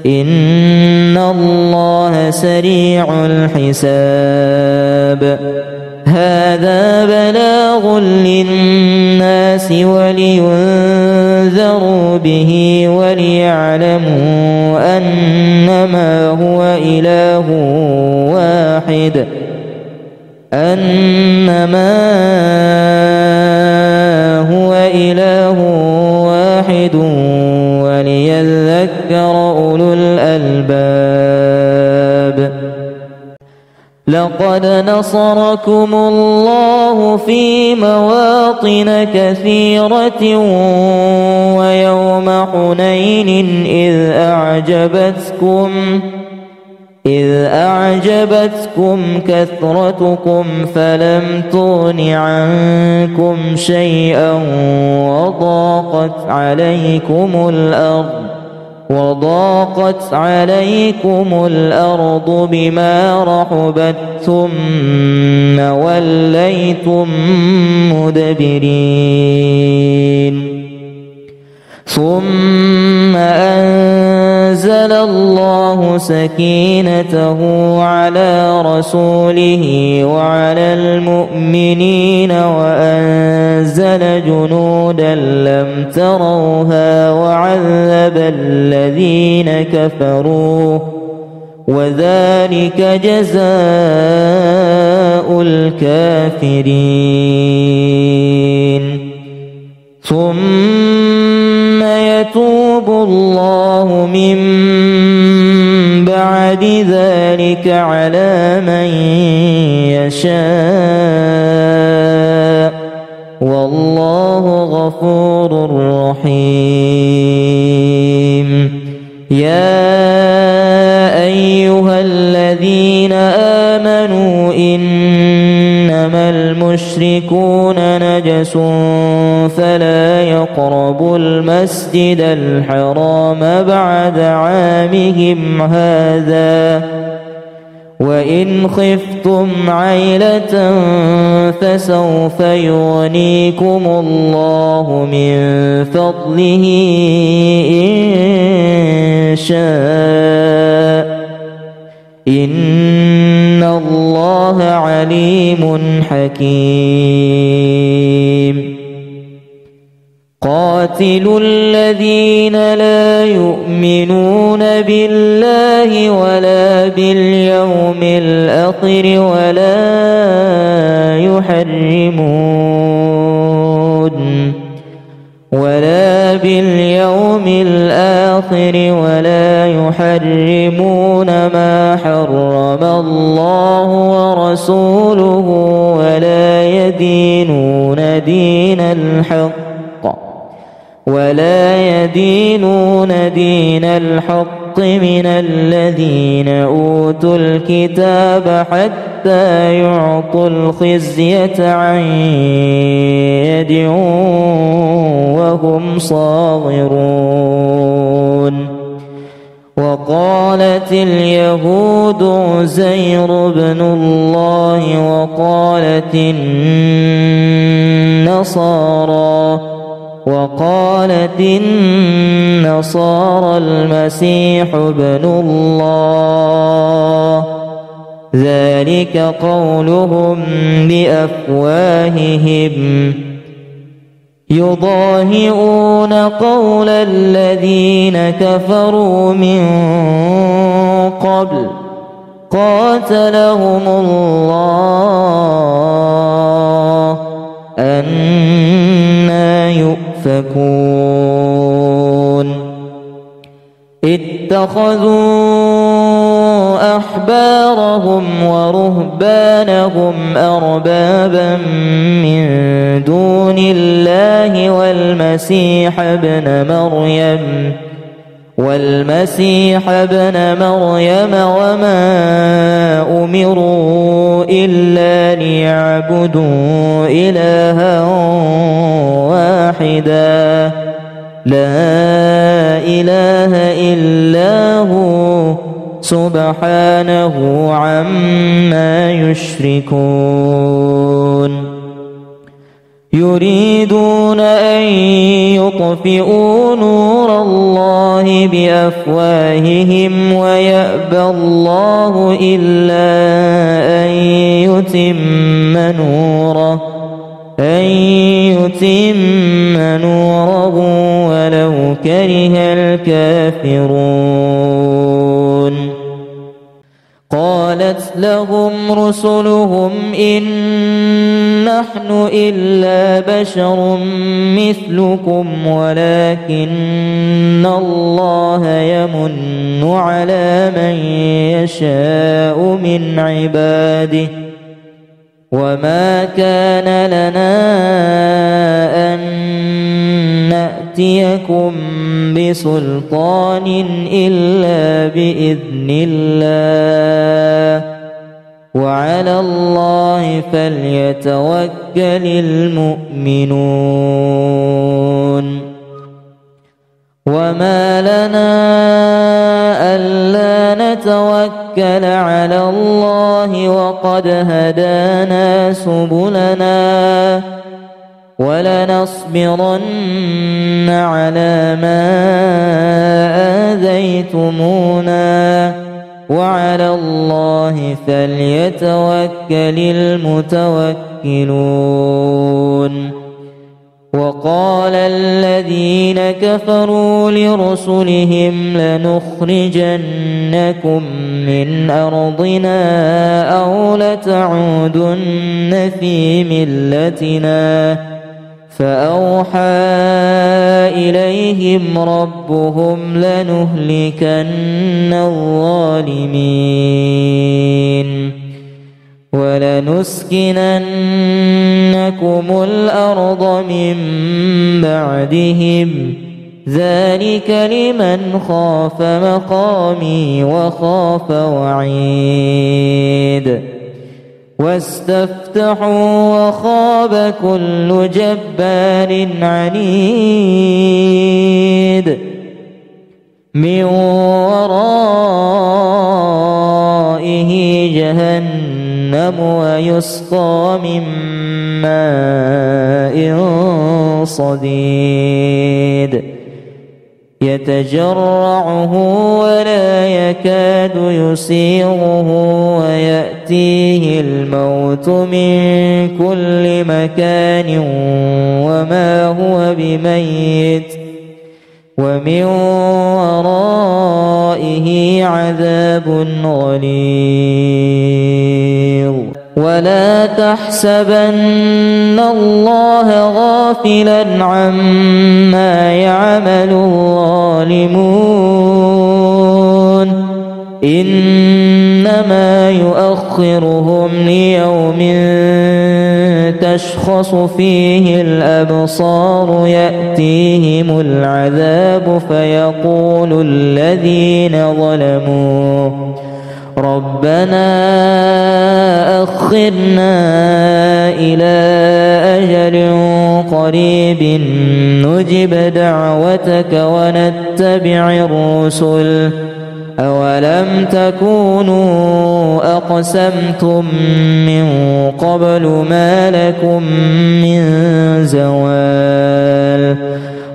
إن الله سريع الحساب هذا بلاغ للناس ولينذروا به وليعلموا أنما هو إله واحد وليذكر أولو الألباب لقد نصركم الله في مواطن كثيرة ويوم حنين إذ أعجبتكم كثرتكم فلم تغن عنكم شيئا وضاقت عليكم الأرض بما رحبت ثم وليتم مدبرين ثم أنزل الله سكينته على رسوله وعلى المؤمنين وأنزل جنودا لم تروها وعذب الذين كفروا وذلك جزاء الكافرين ثم يتوب الله من بعد ذلك على من يشاء والله غفور رحيم يا أيها الذين آمنوا إنما المشركون نجس فلا يقربوا المسجد الحرام بعد عامهم هذا وإن خفتم عيلة فسوف يغنيكم الله من فضله إن شاء إن الله عليم حكيم قاتلوا الذين لا يؤمنون بالله ولا باليوم الآخر ولا يحرمون ما حرم الله ورسوله ولا يدينون دين الحق من الذين أوتوا الكتاب حتى يعطوا الخزية عن يد وهم صاغرون. وقالت اليهود عزير بن الله وقالت النصارى المسيح ابن الله، ذلك قولهم بأفواههم يضاهئون قول الذين كفروا من قبل قاتلهم الله أنى يؤفكون. اتخذوا أحبارهم ورهبانهم أربابا من دون الله والمسيح ابن مريم وما أمروا إلا ليعبدوا إلها واحدا لا إله إلا هو سبحانه عما يشركون. يريدون أن يطفئوا نور الله بأفواههم ويأبى الله إلا أن يتم نوره ولو كره الكافرون. قالت لهم رسلهم إن نحن إلا بشر مثلكم ولكن الله يمن على من يشاء من عباده وما كان لنا أن نأتيكم بسلطان إلا بإذن الله وعلى الله فليتوكل المؤمنون. وما لنا ألا نتوكل على الله وقد هدانا سبلنا ولنصبرن على ما آذيتمونا وعلى الله فليتوكل المتوكلون. وقال الذين كفروا لرسلهم لنخرجنكم من أرضنا أو لتعودن في ملتنا فأوحى إليهم ربهم لنهلكن الظالمين ولنسكننكم الأرض من بعدهم ذلك لمن خاف مقامي وخاف وعيد. واستفتحوا وخاب كل جبار عنيد من ورائه جهنم ويسقى من ماء صديد يتجرعه ولا يكاد يسيغه ويأتيه الموت من كل مكان وما هو بميت ومن ورائه عذاب غليظ. ولا تحسبن الله غافلا عما يعمل الظالمون نؤخرهم ليوم تشخص فيه الأبصار يأتيهم العذاب فيقول الذين ظلموا ربنا أخرنا إلى أجل قريب نجب دعوتك ونتبع الرسل أولم تكونوا أقسمتم من قبل ما لكم من زوال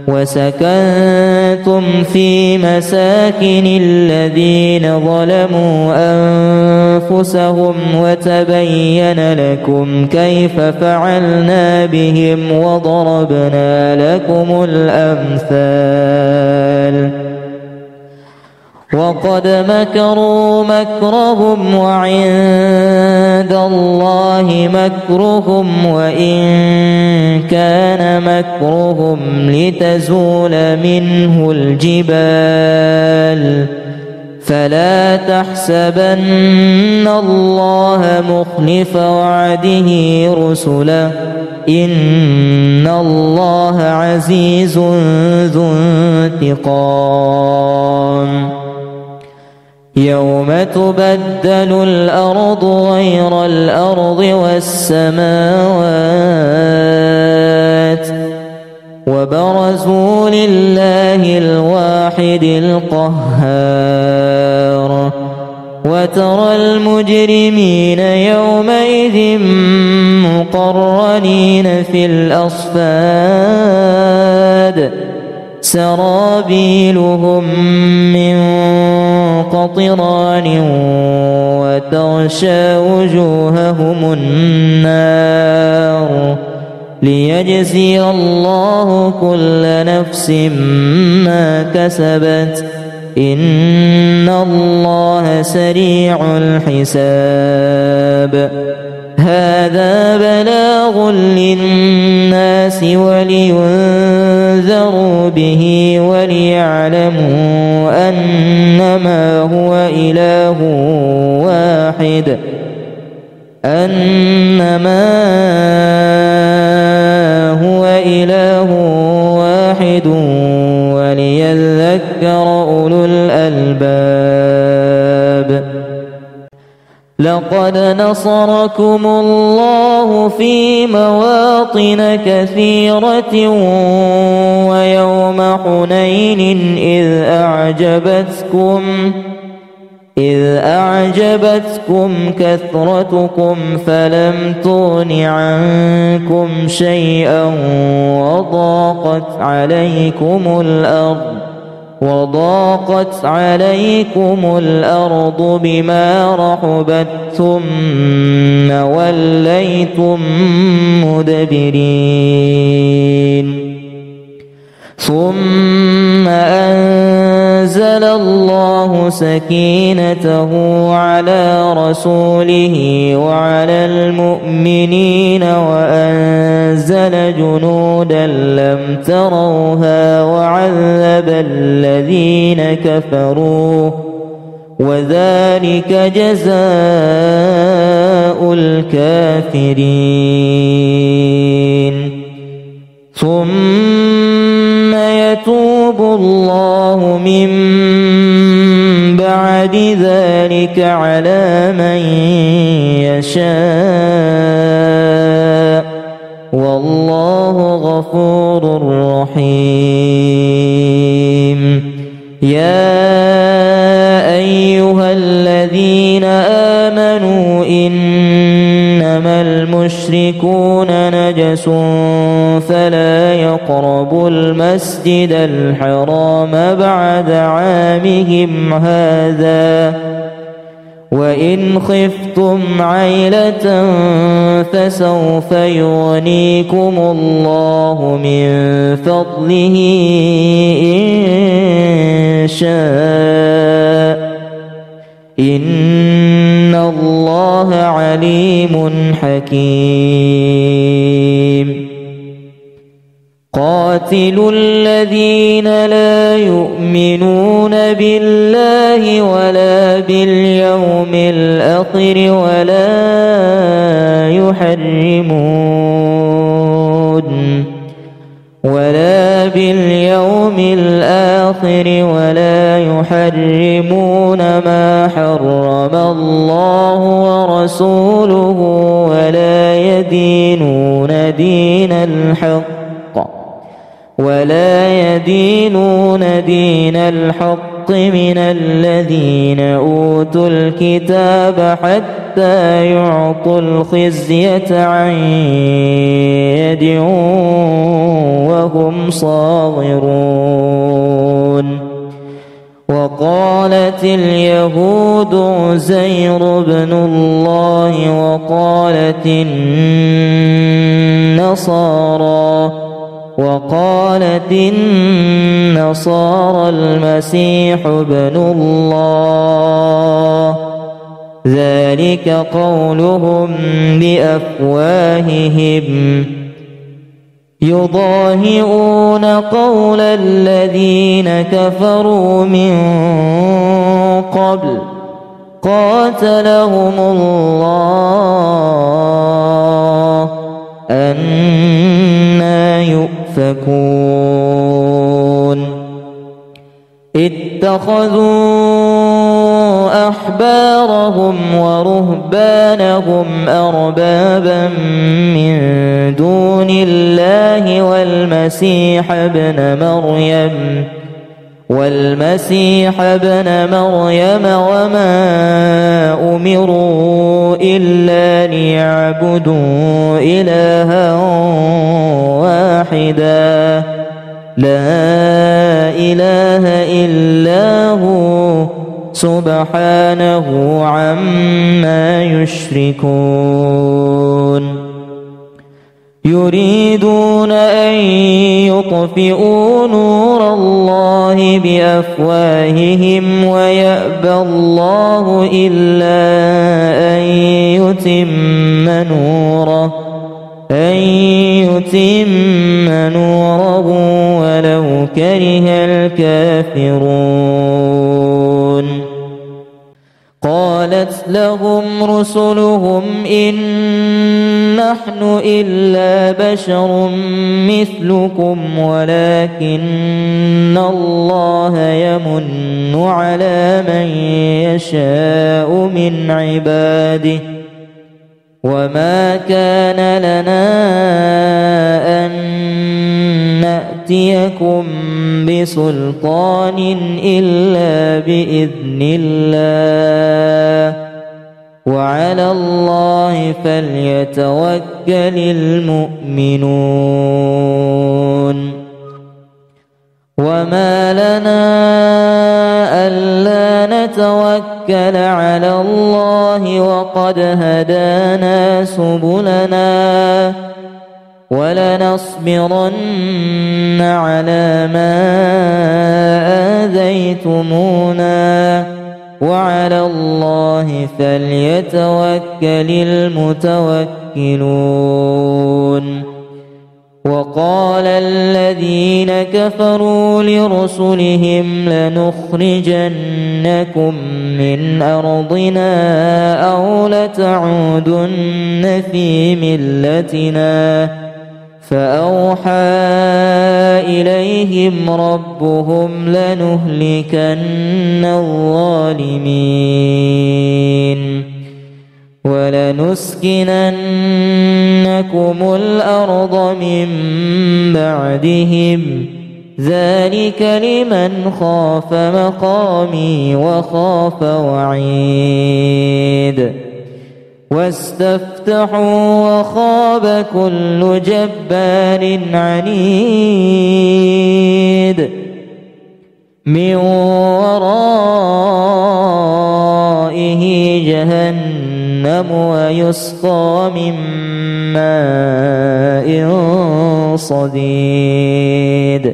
وسكنتم في مساكن الذين ظلموا أنفسهم وتبين لكم كيف فعلنا بهم وضربنا لكم الأمثال وقد مكروا مكرهم وعند الله مكرهم وإن كان مكرهم لتزول منه الجبال فلا تحسبن الله مخلف وعده رسله إن الله عزيز ذو انتقام يوم تبدل الأرض غير الأرض والسماوات وبرزوا لله الواحد القهار وترى المجرمين يومئذ مقرنين في الأصفاد سرابيلهم من قطران وتغشى وجوههم النار ليجزي الله كل نفس ما كسبت إن الله سريع الحساب هذا بلاغ للناس ولينذروا به وليعلموا أنما هو إله واحد وليذكر أولو الألباب لقد نصركم الله في مواطن كثيرة ويوم حنين إذ أعجبتكم كثرتكم فلم تغن عنكم شيئا وضاقت عليكم الأرض بما رحبت ثم وليتم مدبرين ثم أنزل الله سكينته على رسوله وعلى المؤمنين وأنزل جنودا لم تروها وعذب الذين كفروا وذلك جزاء الكافرين ثم يتوب الله من بعد ذلك على من يشاء والله غفور رحيم يا أيها الذين آمنوا إنما المشركون نجس فلا يقربوا المسجد الحرام بعد عامهم هذا وإن خفتم عيلة فسوف يغنيكم الله من فضله إن شاء إن الله عليم حكيم قاتلوا الذين لا يؤمنون بالله ولا باليوم الآخر ولا يحرمون ما حرم الله ورسوله ولا يدينون دين الحق من الذين أوتوا الكتاب حتى يعطوا الخزية عن يد وهم صاغرون. وقالت اليهود عزير بن الله وقالت النصارى المسيح ابن الله، ذلك قولهم بأفواههم يضاهئون قول الذين كفروا من قبل قاتلهم الله أنى يؤفكون. اتخذوا أحبارهم ورهبانهم أربابا من دون الله والمسيح ابن مريم وما أمروا إلا ليعبدوا إلها واحدا لا إله إلا هو سبحانه عما يشركون. يريدون أن يطفئوا نور الله بأفواههم ويأبى الله إلا أن يتم نوره ولو كره الكافرون. قالت لهم رسلهم إن نحن إلا بشر مثلكم ولكن الله يمن على من يشاء من عباده وما كان لنا أن نأتيكم بسلطان إلا بإذن الله وعلى الله فليتوكل المؤمنون. وما لنا ألا نتوكل على الله وقد هدانا سبلنا ولنصبرن على ما آذيتمونا وعلى الله فليتوكل المتوكلون. وقال الذين كفروا لرسلهم لنخرجنكم من أرضنا أو لتعودن في ملتنا فأوحى إليهم ربهم لنهلكن الظالمين ولنسكننكم الأرض من بعدهم ذلك لمن خاف مقامي وخاف وعيد. واستفتحوا وخاب كل جبار عنيد من ورائه جهنم ويسقى من ماء صديد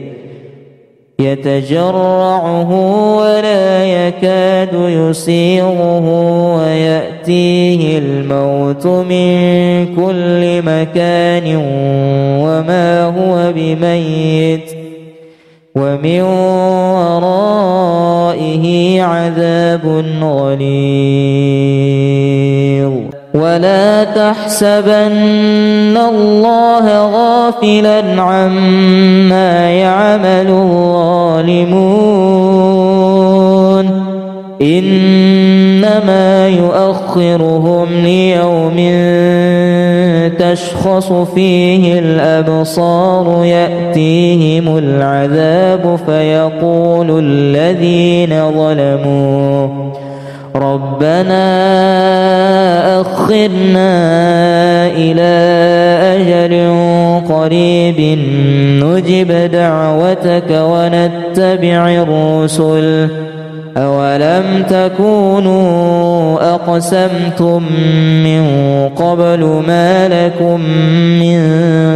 يتجرعه ولا يكاد يسيغه ويأتيه الموت من كل مكان وما هو بميت ومن ورائه عذاب غليظ ولا تحسبن الله غافلا عما يعمل الظالمون إنما يؤخرهم ليوم تشخص فيه الأبصار يأتيهم العذاب فيقول الذين ظلموا ربنا أخرنا إلى أجل قريب نجب دعوتك ونتبع الرسل أولم تكونوا أقسمتم من قبل ما لكم من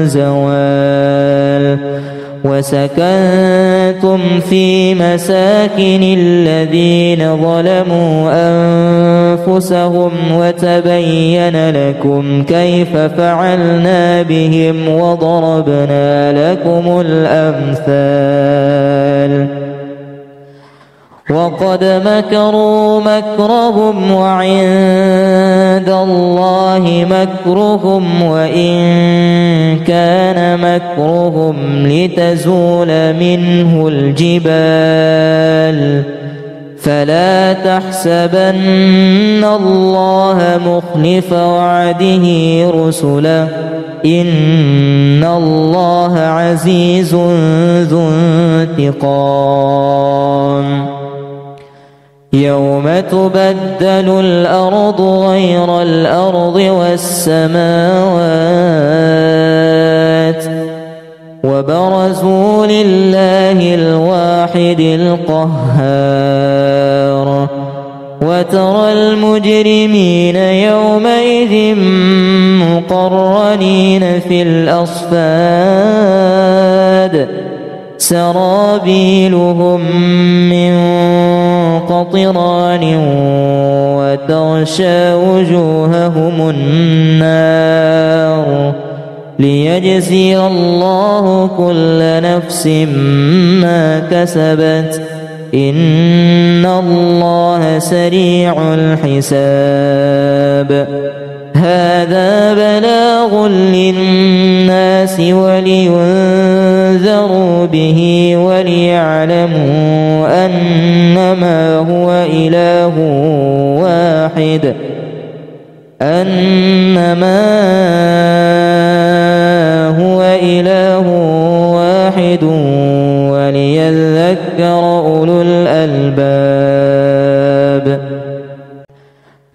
زوال وسكنتم في مساكن الذين ظلموا أنفسهم وتبين لكم كيف فعلنا بهم وضربنا لكم الأمثال وقد مكروا مكرهم وعند الله مكرهم وإن كان مكرهم لتزول منه الجبال فلا تحسبن الله مخلف وعده رسله إن الله عزيز ذو انتقام يوم تبدل الأرض غير الأرض والسماوات وبرزوا لله الواحد القهار وترى المجرمين يومئذ مقرنين في الأصفاد سرابيلهم من قطران وتغشى وجوههم النار ليجزي الله كل نفس ما كسبت إن الله سريع الحساب هذا بلاغ للناس ولينذروا به وليعلموا أنما هو إله واحد وليذكر أولو الألباب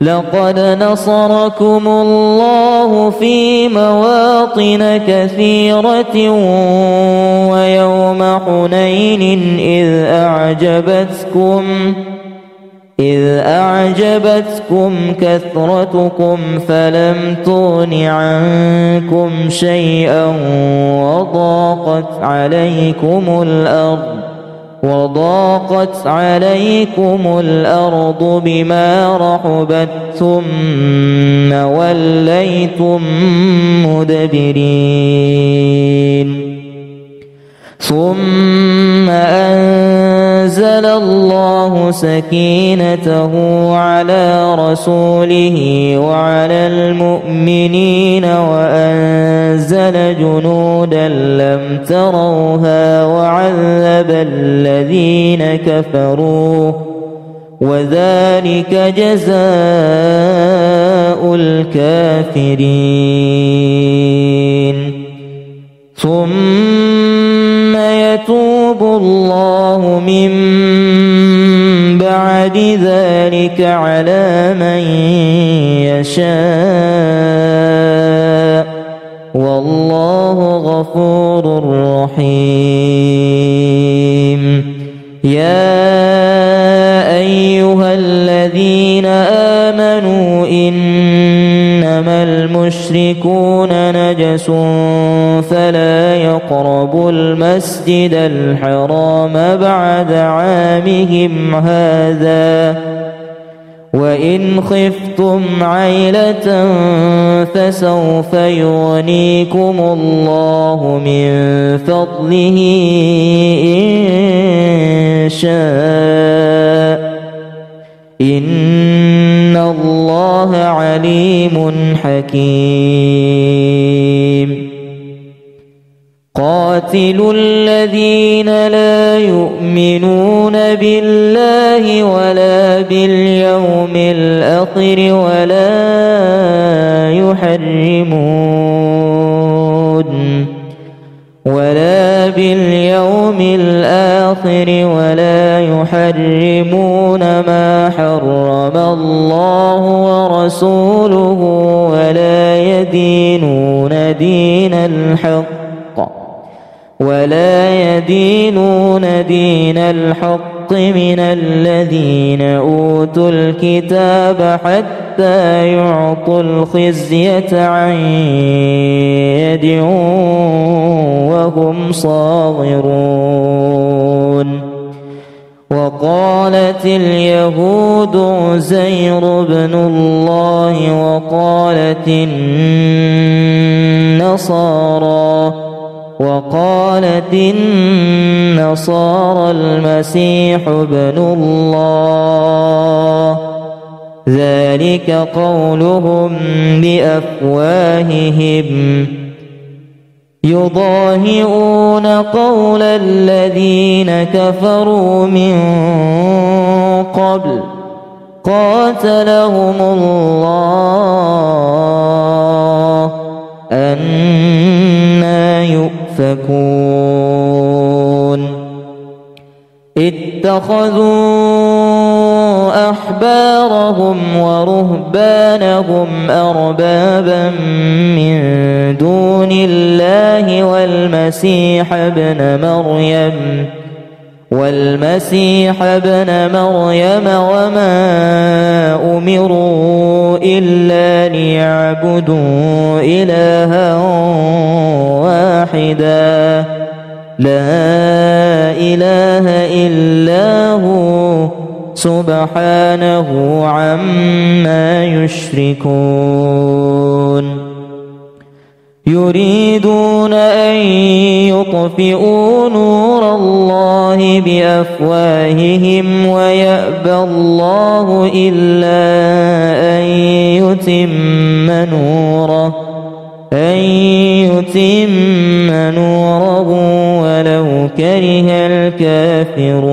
لقد نصركم الله في مواطن كثيرة ويوم حنين إذ أعجبتكم كثرتكم فلم تغن عنكم شيئا وضاقت عليكم الأرض بما رحبت ثم وليتم مدبرين ثم أنزل الله سكينته على رسوله وعلى المؤمنين وأنزل جنودا لم تروها وعذب الذين كفروا وذلك جزاء الكافرين ثم يتوب الله من بعد ذلك على من يشاء والله غفور رحيم يا أيها الذين آمنوا إنما المشركون والمشركون نجس فلا يقربوا المسجد الحرام بعد عامهم هذا وإن خفتم عيلة فسوف يغنيكم الله من فضله إن شاء إن الله عليم حكيم قاتلوا الذين لا يؤمنون بالله ولا باليوم الآخر ولا يحرمون ما حرم الله ورسوله ولا يدينون دين الحق من الذين أوتوا الكتاب حتى يعطوا الخزية عن يد وهم صاغرون وقالت اليهود عزير بن الله وقالت النصارى المسيح ابن الله ذلك قولهم بأفواههم يضاهئون قول الذين كفروا من قبل قاتلهم الله أنى يؤفكون اتخذوا أحبارهم ورهبانهم أربابا من دون الله والمسيح ابن مريم وما أمروا إلا ليعبدوا إلها واحدا لا إله إلا هو سبحانه عما يشركون يريدون أن يطفئوا نور الله بأفواههم ويأبى الله إلا أن يتم نوره ولو كره الكافرون